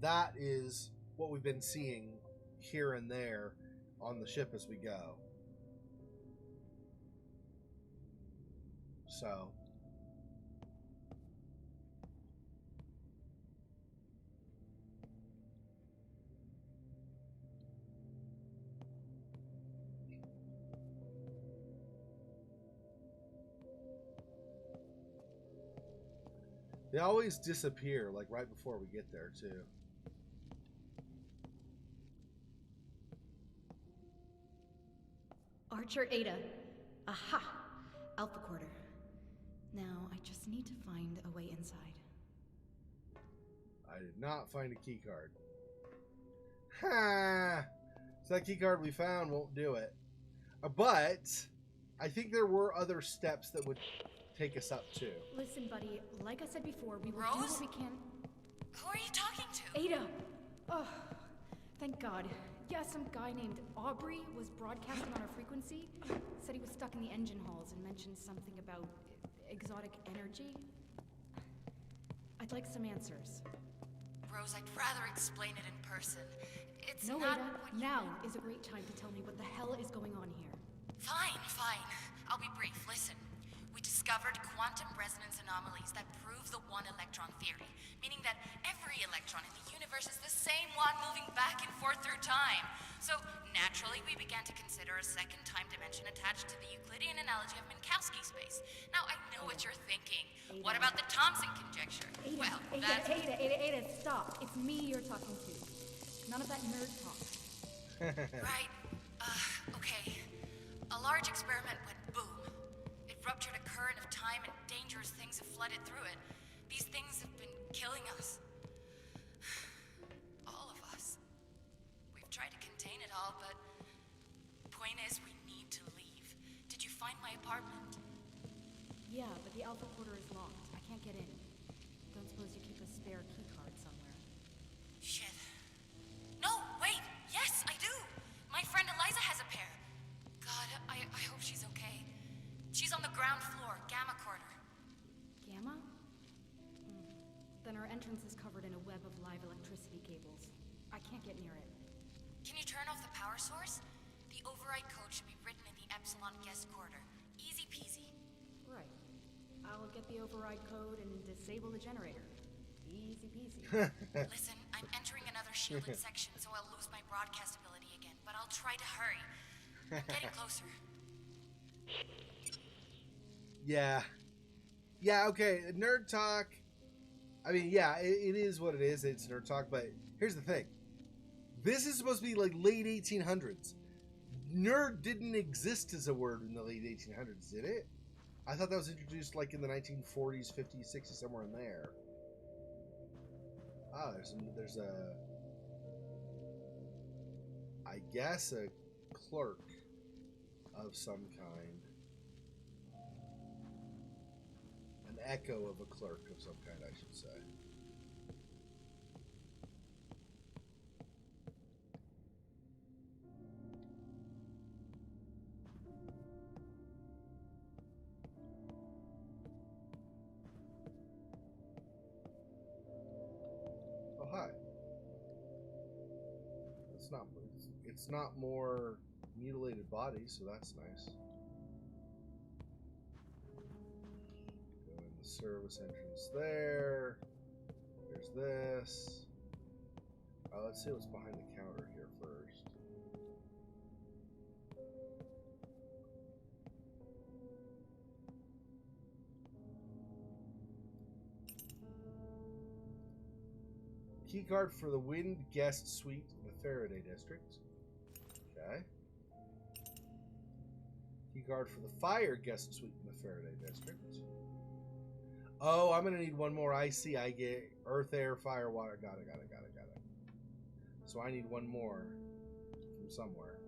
That is what we've been seeing here and there on the ship as we go. So they always disappear, like right before we get there too. Archer Ada. Aha! Alpha Quarter. Now, I just need to find a way inside. I did not find a key card. Ha! So that key card we found won't do it. But I think there were other steps that would take us up too. Listen, buddy, like I said before, we will do Rose? what we can. Who are you talking to? Ada! Oh, thank God. Yeah, some guy named Aubrey was broadcasting on our frequency. Said he was stuck in the engine halls and mentioned something about exotic energy. I'd like some answers. Rose, I'd rather explain it in person. It's No, not Ada, what you... now is a great time to tell me what the hell is going on here. Fine, fine. I'll be brief. Listen. We discovered quantum resonance anomalies that prove the one-electron theory, meaning that every electron in the universe is the same one moving back and forth through time. So, naturally, we began to consider a second time dimension attached to the Euclidean analogy of Minkowski space. Now, I know what you're thinking. Ada. What about the Thomson conjecture? Ada, Well, Ada, that's... Ada, stop. It's me you're talking to. None of that nerd talk. Right. Okay. A large experiment went boom. It ruptured a current of time and dangerous things have flooded through it. These things have been killing us. All of us. We've tried to contain it all, but point is we need to leave. Did you find my apartment? Yeah, but the Alpha Quarter is locked. I can't get in. Don't suppose you keep a spare key card somewhere. Shit. No, wait! Yes, I do! My friend Eliza has a pair. God, I hope she's okay. She's on the ground floor, Gamma Quarter. Gamma? Then our entrance is covered in a web of live electricity cables. I can't get near it. Can you turn off the power source? The override code should be written in the Epsilon guest quarter. Easy peasy. Right. I'll get the override code and disable the generator. Easy peasy. Listen, I'm entering another shielded section, so I'll lose my broadcast ability again, but I'll try to hurry. I'm getting closer. Yeah. Yeah, okay. Nerd talk. I mean, yeah, it is what it is. It's nerd talk, but here's the thing. This is supposed to be like late 1800s. Nerd didn't exist as a word in the late 1800s, did it? I thought that was introduced like in the 1940s, 50s, 60s, somewhere in there. Ah, there's a... I guess a clerk of some kind. An echo of a clerk of some kind, I should say. Oh, hi. That's it's not more mutilated bodies, so that's nice. Go in the service entrance there. There's this. Let's see what's behind the counter here first. Keycard for the Wind Guest Suite in the Faraday District. Okay. Keycard for the Fire Guest Suite in the Faraday District. Oh, I'm going to need one more. I see. I get Earth, Air, Fire, Water. Got it. So I need one more from somewhere.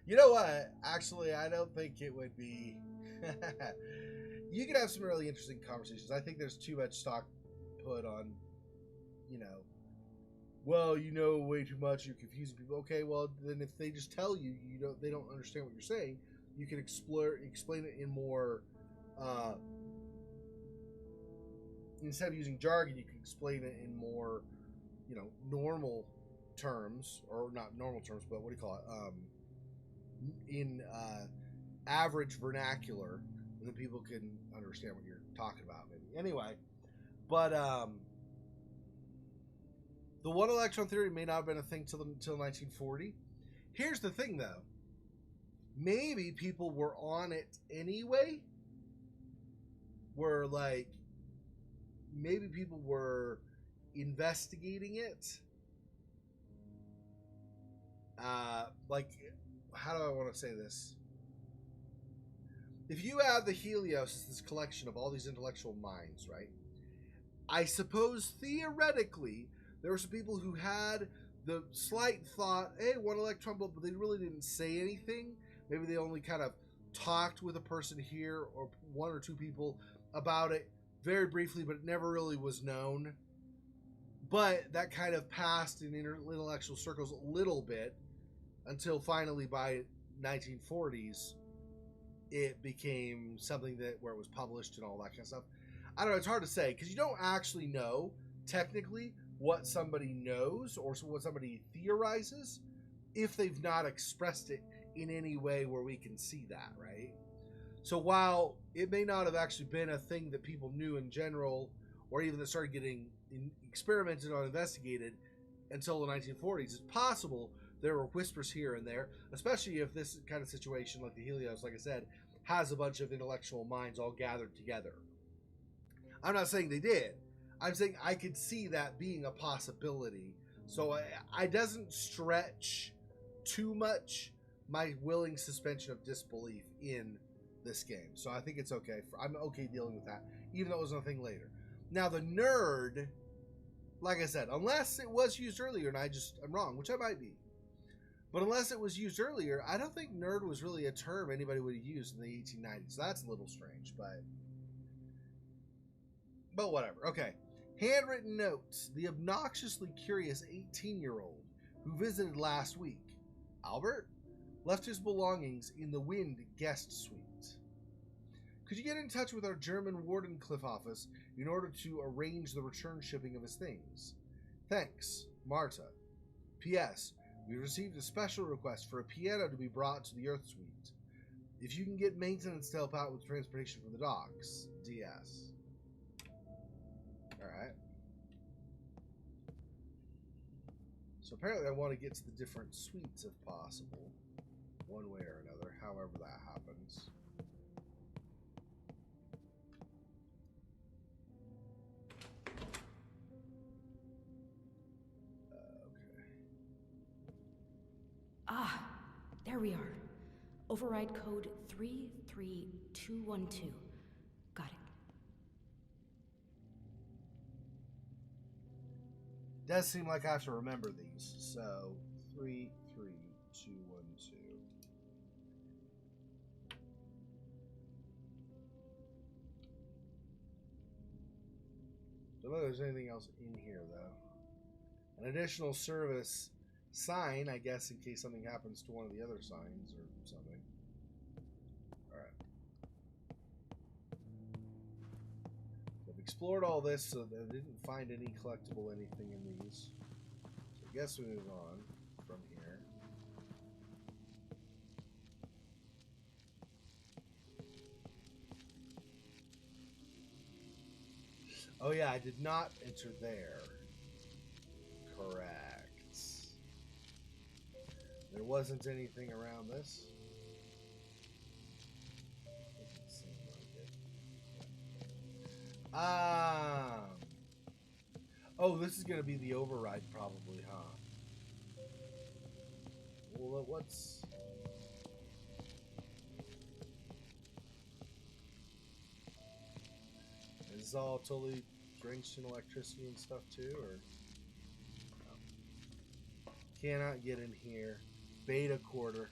You know what? Actually, I don't think it would be. You could have some really interesting conversations. I think there's too much stock put on, well, you know way too much, you're confusing people. Okay, well, then if they just tell you, they don't understand what you're saying, you can explain it in more, instead of using jargon, you can explain it in more, normal terms, or not normal terms, but what do you call it? In average vernacular, and then people can understand what you're talking about, maybe. Anyway, but the one electron theory may not have been a thing till 1940. Here's the thing, though. Maybe people were on it anyway. Maybe people were investigating it. How do I want to say this? If you have the Helios as this collection of all these intellectual minds, right? I suppose theoretically there were some people who had the slight thought, hey, one electron bulb, but they really didn't say anything. Maybe they only kind of talked with a person here or one or two people about it very briefly, but it never really was known. But that kind of passed in intellectual circles a little bit until finally by 1940s, it became something where it was published and all that kind of stuff. I don't know, it's hard to say because you don't actually know technically what somebody knows or what somebody theorizes if they've not expressed it in any way where we can see that, right? So while it may not have actually been a thing that people knew in general or even that started getting experimented on, investigated until the 1940s, it's possible there were whispers here and there, especially if this kind of situation like the Helios, like I said, has a bunch of intellectual minds all gathered together. I'm not saying they did. I'm saying I could see that being a possibility. So I doesn't stretch too much my willing suspension of disbelief in this game. So I think it's okay. I'm okay dealing with that, even though it was a thing later. Now the nerd, like I said, unless it was used earlier and I'm wrong, which I might be. But unless it was used earlier, I don't think nerd was really a term anybody would have used in the 1890s. So that's a little strange, but whatever. Okay. Handwritten notes. The obnoxiously curious 18-year-old who visited last week, Albert, left his belongings in the Wind Guest Suite. Could you get in touch with our German Wardenclyffe office in order to arrange the return shipping of his things? Thanks, Marta. P.S. We received a special request for a piano to be brought to the Earth Suite. If you can get maintenance to help out with transportation from the docks, D.S. Alright. So apparently I want to get to the different suites if possible. One way or another, however that happens. Okay. Ah, there we are. Override code 33212. Got it. Does seem like I have to remember these. So 33212. Don't know if there's anything else in here though. An additional service sign, I guess, in case something happens to one of the other signs or something. Alright. So I've explored all this, so that I didn't find any collectible anything in these. So I guess we move on from here. Oh yeah, I did not enter there. Correct. There wasn't anything around this. Doesn't seem like it. Oh, this is going to be the override probably, huh? Well, what's... Is this all totally drenched in electricity and stuff too, or... No. Cannot get in here. Beta quarter.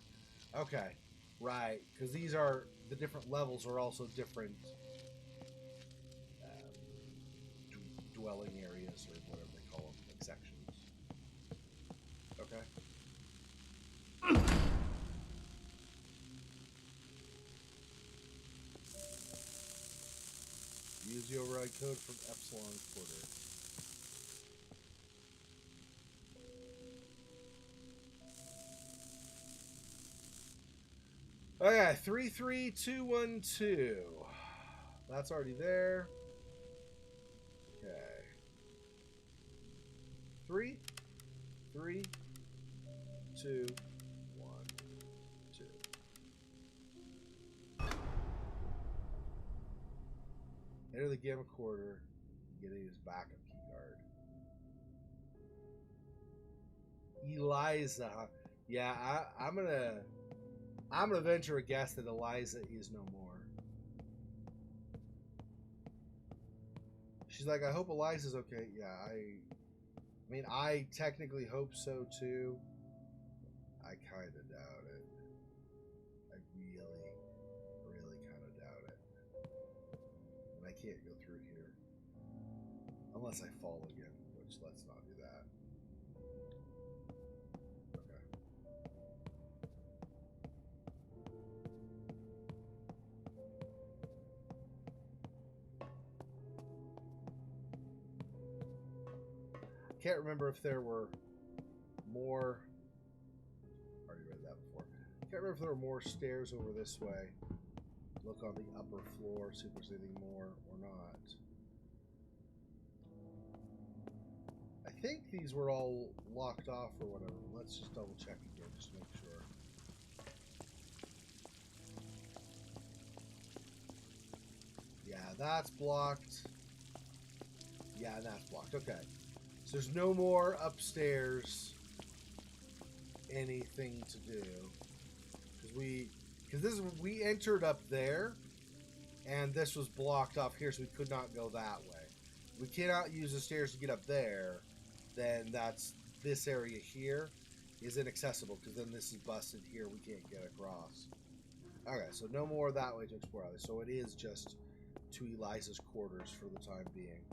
Okay, right, because these are... The different levels are also different dwelling areas, or whatever they call them, like sections. Okay. Use the override code from Epsilon Quarter. Okay, 33212. That's already there. Okay. 3, 3, 2, 1, 2. Enter the gamma quarter. Getting his backup key guard. Eliza. Yeah, I'm gonna venture a guess that Eliza is no more. She's like, I hope Eliza's okay. Yeah, I mean, I technically hope so too. I kind of doubt it. I really, really kind of doubt it. And I can't go through here. Unless I fall again, which let's not do that. Okay. Can't remember if there were more. Already read that before. Can't remember if there were more stairs over this way. Look on the upper floor, see if there's anything more or not. I think these were all locked off or whatever. Let's just double check again, just to make sure. Yeah, that's blocked. Yeah, that's blocked. Okay. So there's no more upstairs anything to do. Because we entered up there and this was blocked off here, so we could not go that way. We cannot use the stairs to get up there, then that's this area here is inaccessible because then this is busted here, we can't get across. Okay, so no more that way to explore. So it is just to Eliza's quarters for the time being.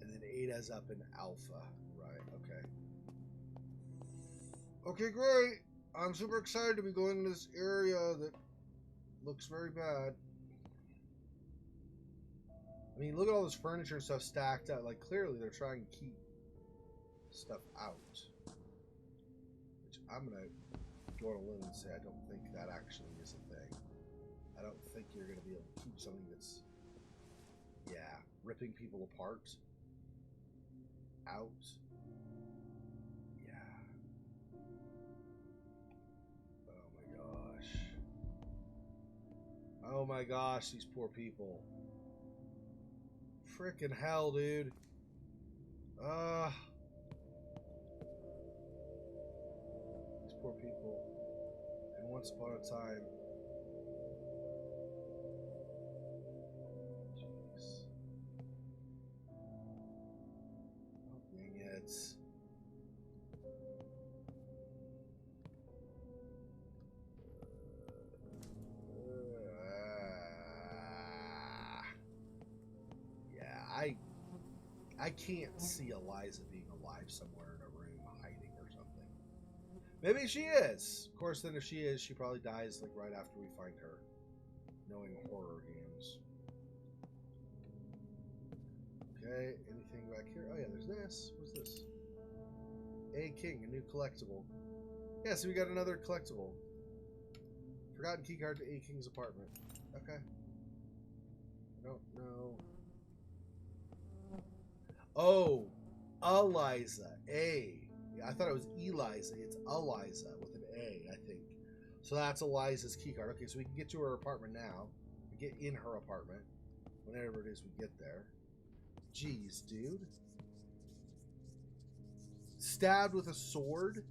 And then Ada's up in Alpha. Right, okay. Okay, great. I'm super excited to be going to this area that looks very bad. I mean, look at all this furniture and stuff stacked up. Like, clearly they're trying to keep stuff out. Which I'm going to go on a limb and say I don't think that actually is a thing. I don't think you're going to be able to keep something that's, yeah, ripping people apart out. Yeah. Oh my gosh. Oh my gosh, these poor people. Frickin' hell, dude. These poor people. And once upon a time. Jeez. Oh, dang it. I can't see Eliza being alive somewhere in a room hiding or something. Maybe she is. Of course, then if she is, she probably dies like right after we find her. Knowing horror games. Okay, anything back here? Oh yeah, there's this. What's this? A King, a new collectible. Yeah, so we got another collectible. Forgotten keycard to A King's apartment. Okay. I don't know. Oh, Eliza. A. Yeah, I thought it was Eliza. It's Eliza with an A, I think. So that's Eliza's keycard. Okay, so we can get to her apartment now. We get in her apartment. Whenever it is we get there. Jeez, dude. Stabbed with a sword?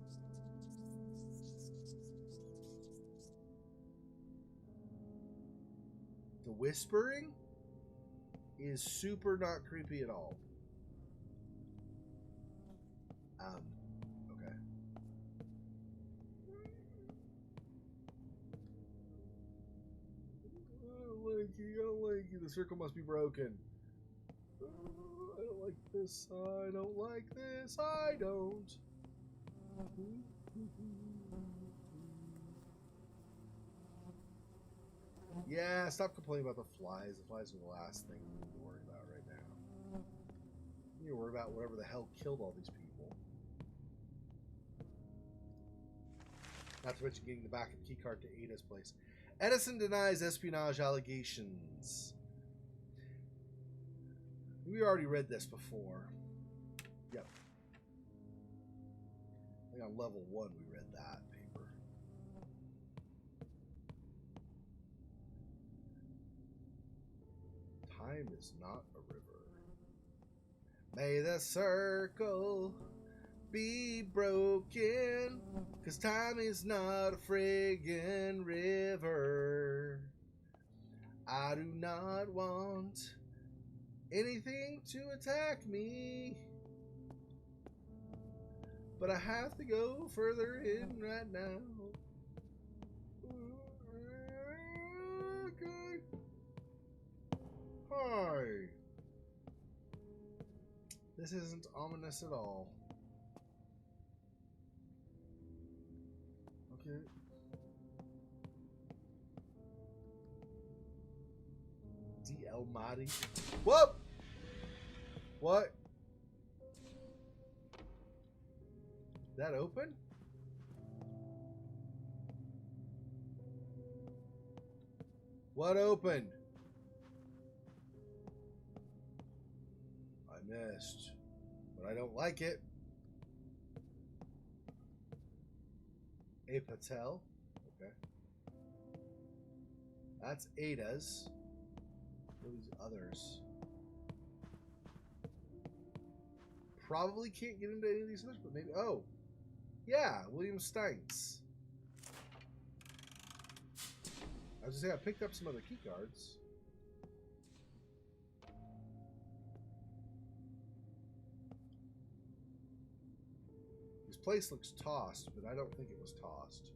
The whispering is super not creepy at all. Okay. I don't like you. The circle must be broken. I don't like this. I don't like this. I don't. Yeah, stop complaining about the flies. The flies are the last thing we need to worry about right now. We need to worry about whatever the hell killed all these people. Not to mention getting the backup keycard to Ada's place. Edison denies espionage allegations. We already read this before. Yep. I think on level 1 we read that paper. Time is not a river. May the circle be broken, 'cause time is not a friggin' river. I do not want anything to attack me, but I have to go further in right now. Okay. Hi. This isn't ominous at all. Okay. DL Mahdi. Whoa! What? That open? What opened? I missed, but I don't like it. A Patel. Okay. That's Ada's. What are these others? Probably can't get into any of these others, but maybe. Oh! Yeah, William Steins. I was just saying, I picked up some other key cards. This place looks tossed, but I don't think it was tossed.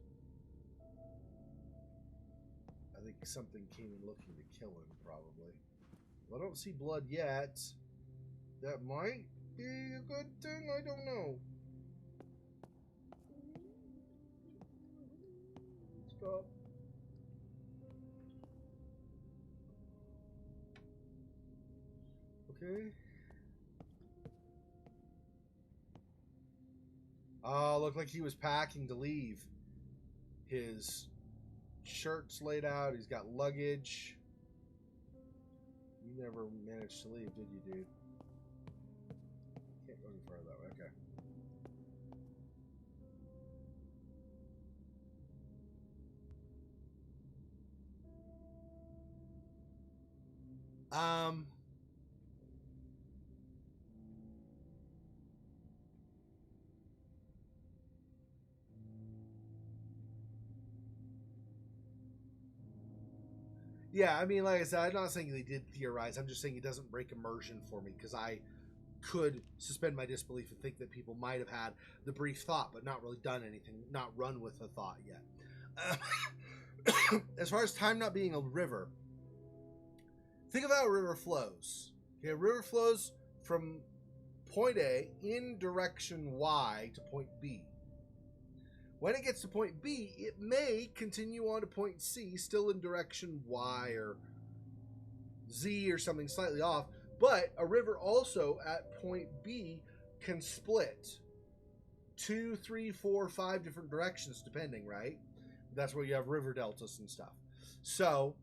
I think something came in looking to kill him, probably. Well, I don't see blood yet. That might be a good thing, I don't know. Stop. Okay. Oh, looked like he was packing to leave. His shirt's laid out. He's got luggage. You never managed to leave, did you, dude? Can't go any further that way. Okay. Yeah, I mean, like I said, I'm not saying they did theorize. I'm just saying it doesn't break immersion for me, because I could suspend my disbelief and think that people might have had the brief thought, but not really done anything, not run with the thought yet. As far as time not being a river, think of how a river flows. Okay, a river flows from point A in direction Y to point B. When it gets to point B, it may continue on to point C, still in direction Y or Z or something slightly off, but a river also at point B can split 2, 3, 4, 5 different directions depending, right? That's where you have river deltas and stuff. So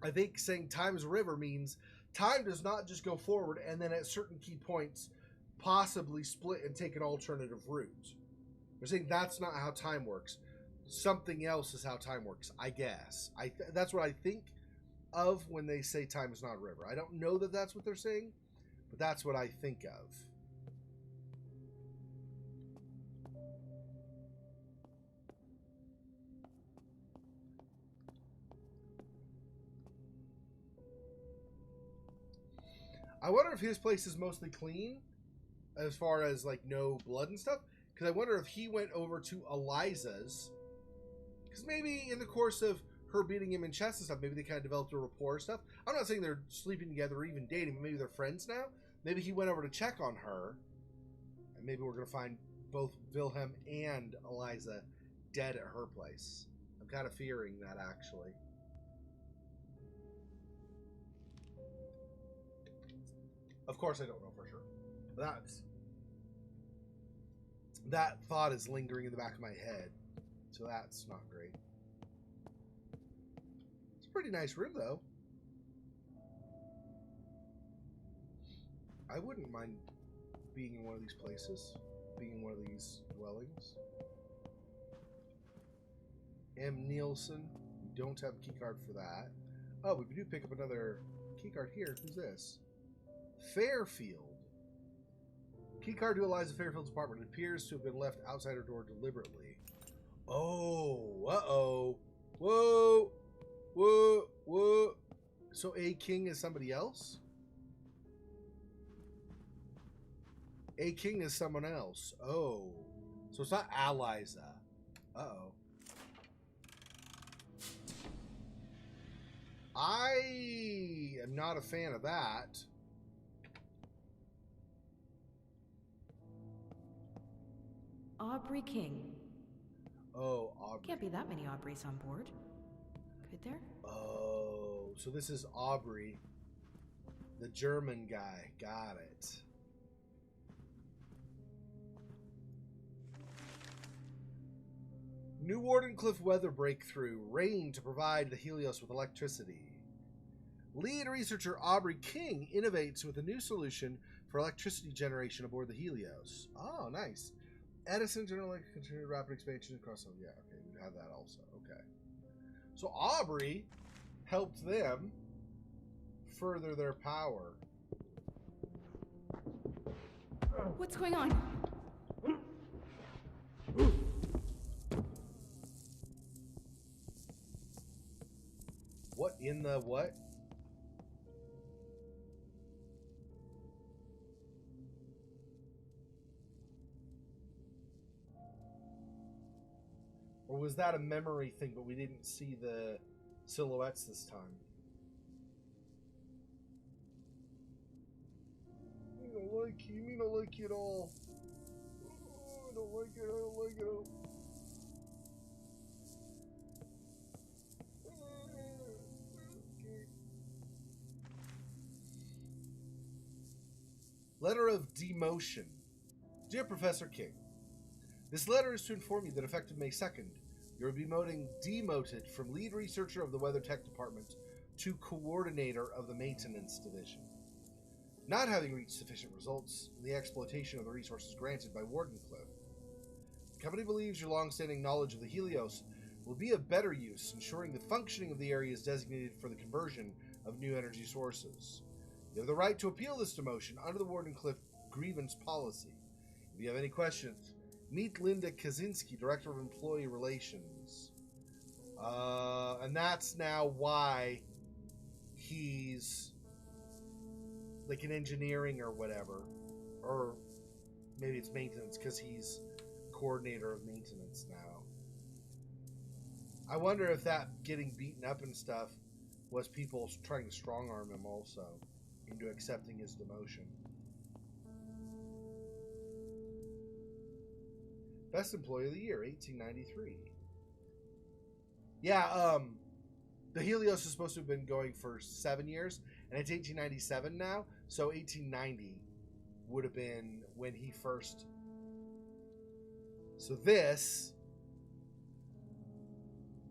I think saying time is a river means time does not just go forward and then at certain key points possibly split and take an alternative route. We're saying that's not how time works. Something else is how time works, I guess. That's what I think of when they say time is not a river. I don't know that that's what they're saying, but that's what I think of. I wonder if his place is mostly clean, as far as like no blood and stuff. Because I wonder if he went over to Eliza's. Because maybe in the course of her beating him in chess and stuff, maybe they kind of developed a rapport and stuff. I'm not saying they're sleeping together or even dating, but maybe they're friends now. Maybe he went over to check on her. And maybe we're going to find both Wilhelm and Eliza dead at her place. I'm kind of fearing that, actually. Of course, I don't know for sure. That thought is lingering in the back of my head, so that's not great. It's a pretty nice room, though. I wouldn't mind being in one of these places, being in one of these dwellings. M. Nielsen. We don't have a keycard for that. Oh, we do pick up another keycard here. Who's this? Fairfield. Keycard to Eliza Fairfield's apartment. It appears to have been left outside her door deliberately. Oh, uh-oh. Whoa, whoa, whoa. So A. King is somebody else? A. King is someone else. Oh. So it's not Eliza. Uh-oh. I am not a fan of that. Aubrey King. Oh, Aubrey. Can't be that many Aubreys on board. Could there? Oh, so this is Aubrey, the German guy. Got it. New Wardenclyffe weather breakthrough. Rain to provide the Helios with electricity. Lead researcher Aubrey King innovates with a new solution for electricity generation aboard the Helios. Oh, nice. Edison generally continued rapid expansion across. Oh, yeah, okay, we have that also. Okay. So Aubrey helped them further their power. What's going on? What in the what? Or was that a memory thing, but we didn't see the silhouettes this time? I don't like you. I don't like you at all. Oh, I don't like it. I don't like it. Okay. Letter of demotion. Dear Professor King, this letter is to inform you that effective May 2nd, you will be demoted from lead researcher of the Weather Tech Department to coordinator of the Maintenance Division. Not having reached sufficient results in the exploitation of the resources granted by Wardenclyffe, the company believes your long-standing knowledge of the Helios will be of better use, ensuring the functioning of the areas designated for the conversion of new energy sources. You have the right to appeal this demotion under the Wardenclyffe grievance policy. If you have any questions, meet Linda Kaczynski, Director of Employee Relations. And that's now why he's like in engineering or whatever. Or maybe it's maintenance because he's coordinator of maintenance now. I wonder if that getting beaten up and stuff was people trying to strong arm him also into accepting his demotion. Best Employee of the Year, 1893. Yeah, the Helios is supposed to have been going for 7 years, and it's 1897 now, so 1890 would have been when he first... So this,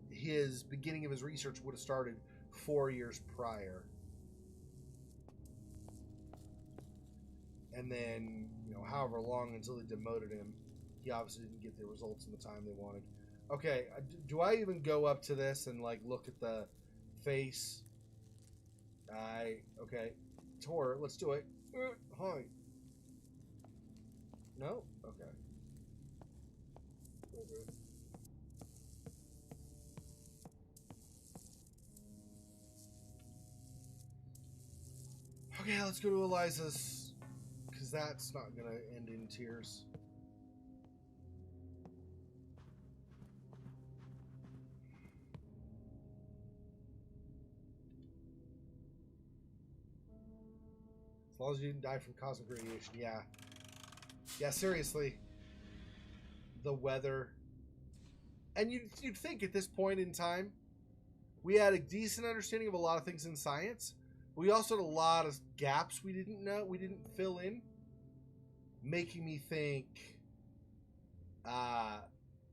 his beginning of his research would have started 4 years prior. And then, you know, however long until they demoted him, he obviously didn't get the results in the time they wanted. Okay, do I even go up to this and, like, look at the face? Okay. Tor, let's do it. Hi. No? Okay. Okay, let's go to Eliza's, because that's not going to end in tears. As long as you didn't die from cosmic radiation, yeah. Yeah, seriously. The weather. And you'd think at this point in time, we had a decent understanding of a lot of things in science. We also had a lot of gaps we didn't know, we didn't fill in. Making me think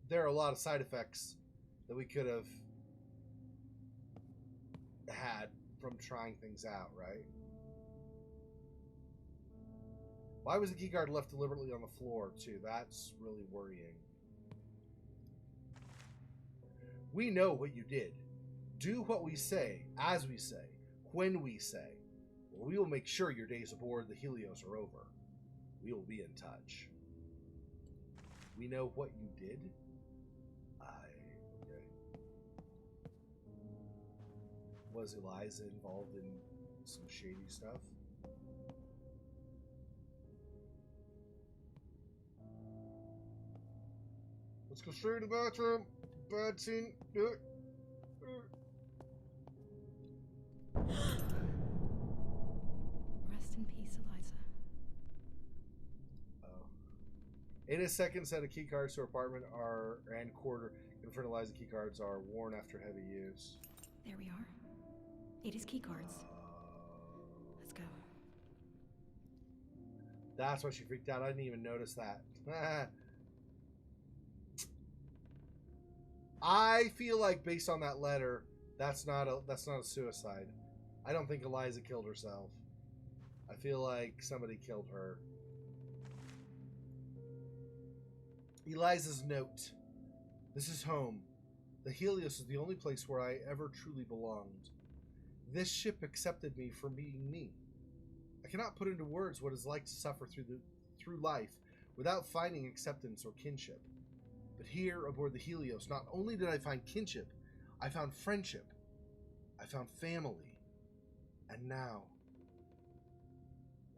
there are a lot of side effects that we could have had from trying things out, right? Why was the keycard left deliberately on the floor, too? That's really worrying. We know what you did. Do what we say, as we say, when we say. Or we will make sure your days aboard the Helios are over. We will be in touch. We know what you did? Okay. Was Eliza involved in some shady stuff? Let's go straight to the bathroom. Bad scene. Rest in peace, Eliza. Oh. In a second set of keycards to her apartment and quarter confirmed Eliza keycards are worn after heavy use. There we are. It is keycards. Let's go. That's why she freaked out. I didn't even notice that. I feel like based on that letter, that's not a suicide. I don't think Eliza killed herself. I feel like somebody killed her. Eliza's note. This is home. The Helios is the only place where I ever truly belonged. This ship accepted me for being me. I cannot put into words what it's like to suffer through life without finding acceptance or kinship. But here aboard the Helios, not only did I find kinship, I found friendship. I found family. And now,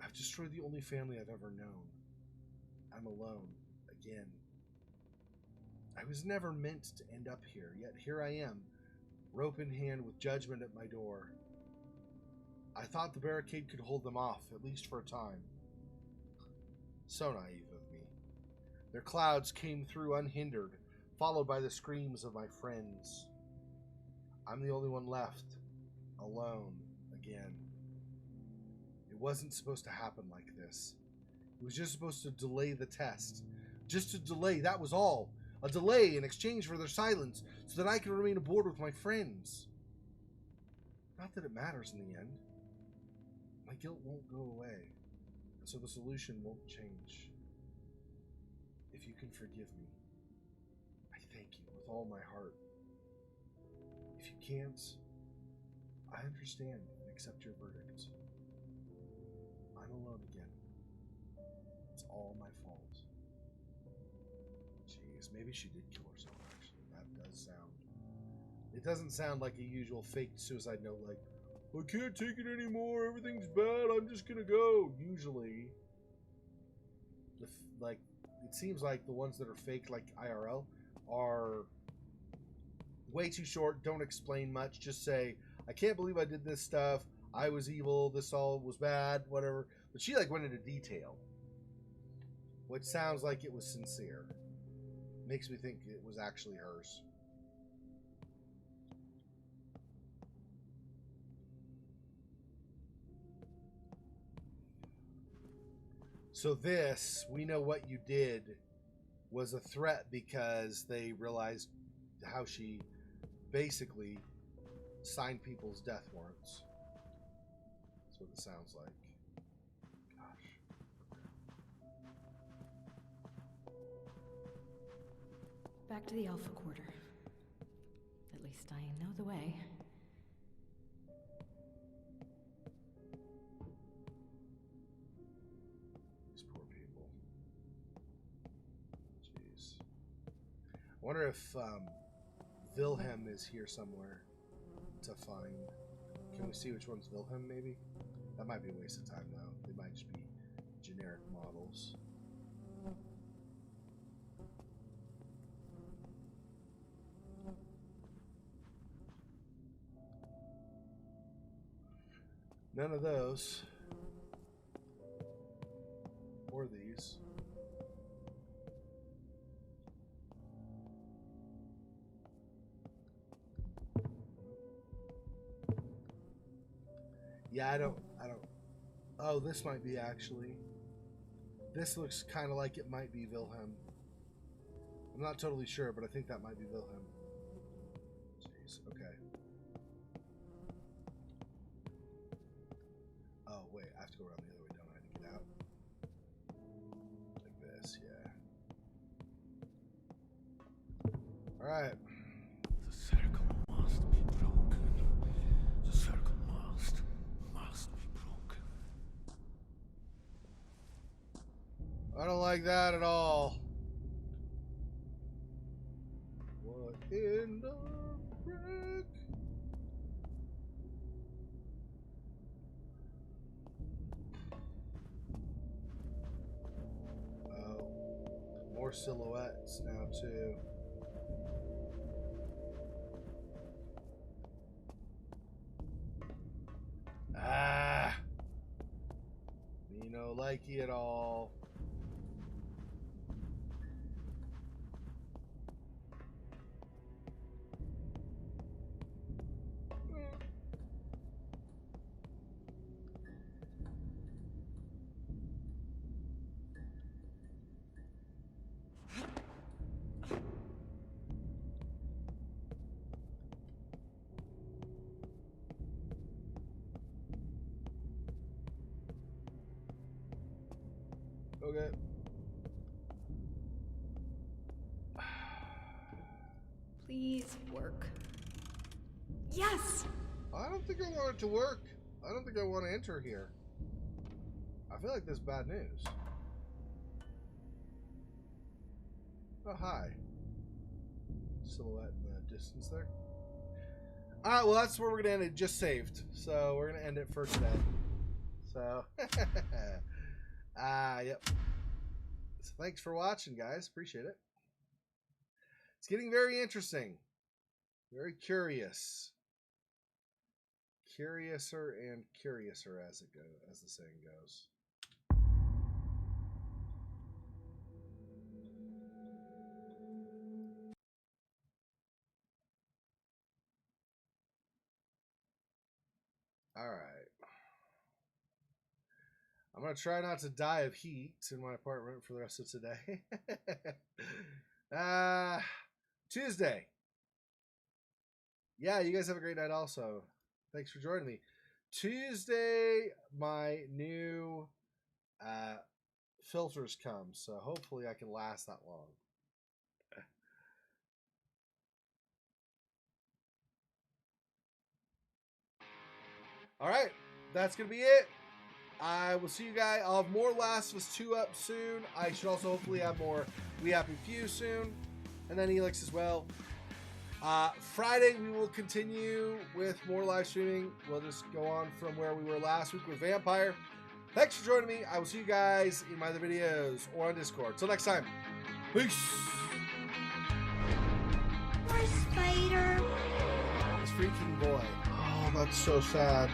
I've destroyed the only family I've ever known. I'm alone again. I was never meant to end up here, yet here I am, rope in hand with judgment at my door. I thought the barricade could hold them off, at least for a time. So naive of me. Their clouds came through unhindered, followed by the screams of my friends. I'm the only one left, alone again. It wasn't supposed to happen like this. It was just supposed to delay the test. Just to delay, that was all. A delay in exchange for their silence, so that I could remain aboard with my friends. Not that it matters in the end. My guilt won't go away, so the solution won't change. If you can forgive me, I thank you with all my heart. If you can't, I understand and accept your verdict. I'm alone again. It's all my fault. Jeez, maybe she did kill herself, actually. That does sound... It doesn't sound like a usual fake suicide note, like, I can't take it anymore, everything's bad, I'm just gonna go. Usually, it seems like the ones that are fake, like IRL, are way too short, don't explain much, just say, I can't believe I did this stuff, I was evil, this all was bad, whatever. But she, like, went into detail, which sounds like it was sincere. Makes me think it was actually hers. So this, we know what you did was a threat because they realized how she basically signed people's death warrants. That's what it sounds like. Back to the Alpha Quarter. At least I know the way. These poor people. Jeez. I wonder if Wilhelm is here somewhere to find. Can we see which one's Wilhelm, maybe? That might be a waste of time, though. They might just be generic models. None of those. Or these. Yeah, I don't. Oh, this might be actually. This looks kind of like it might be Wilhelm. I'm not totally sure, but I think that might be Wilhelm. Jeez, okay. Oh, wait, I have to go around the other way, don't I, to get out? Like this, yeah. Alright. The circle must be broken. The circle must be broken. I don't like that at all. What in the frick? Oh, more silhouettes now too. Ah, me no likey at all. Okay. Please work. Yes! I don't think I want it to work. I don't think I want to enter here. I feel like this is bad news. Oh, hi. Silhouette in the distance there. Alright, well, that's where we're going to end it. Just saved. So, we're going to end it for today. So, yep. So, thanks for watching, guys. Appreciate it. It's getting very interesting. Very curious. Curiouser and curiouser as it goes, as the saying goes. All right. I'm going to try not to die of heat in my apartment for the rest of today. Tuesday. Yeah, you guys have a great night also. Thanks for joining me. Tuesday, my new filters come, so hopefully I can last that long. All right, that's going to be it. I will see you guys. I'll have more Last of Us 2 up soon. I should also hopefully have more We Happy Few soon. And then Helix as well. Friday, we will continue with more live streaming. We'll just go on from where we were last week with Vampire. Thanks for joining me. I will see you guys in my other videos or on Discord. Till next time. Peace. Poor spider. This freaking boy. Oh, that's so sad.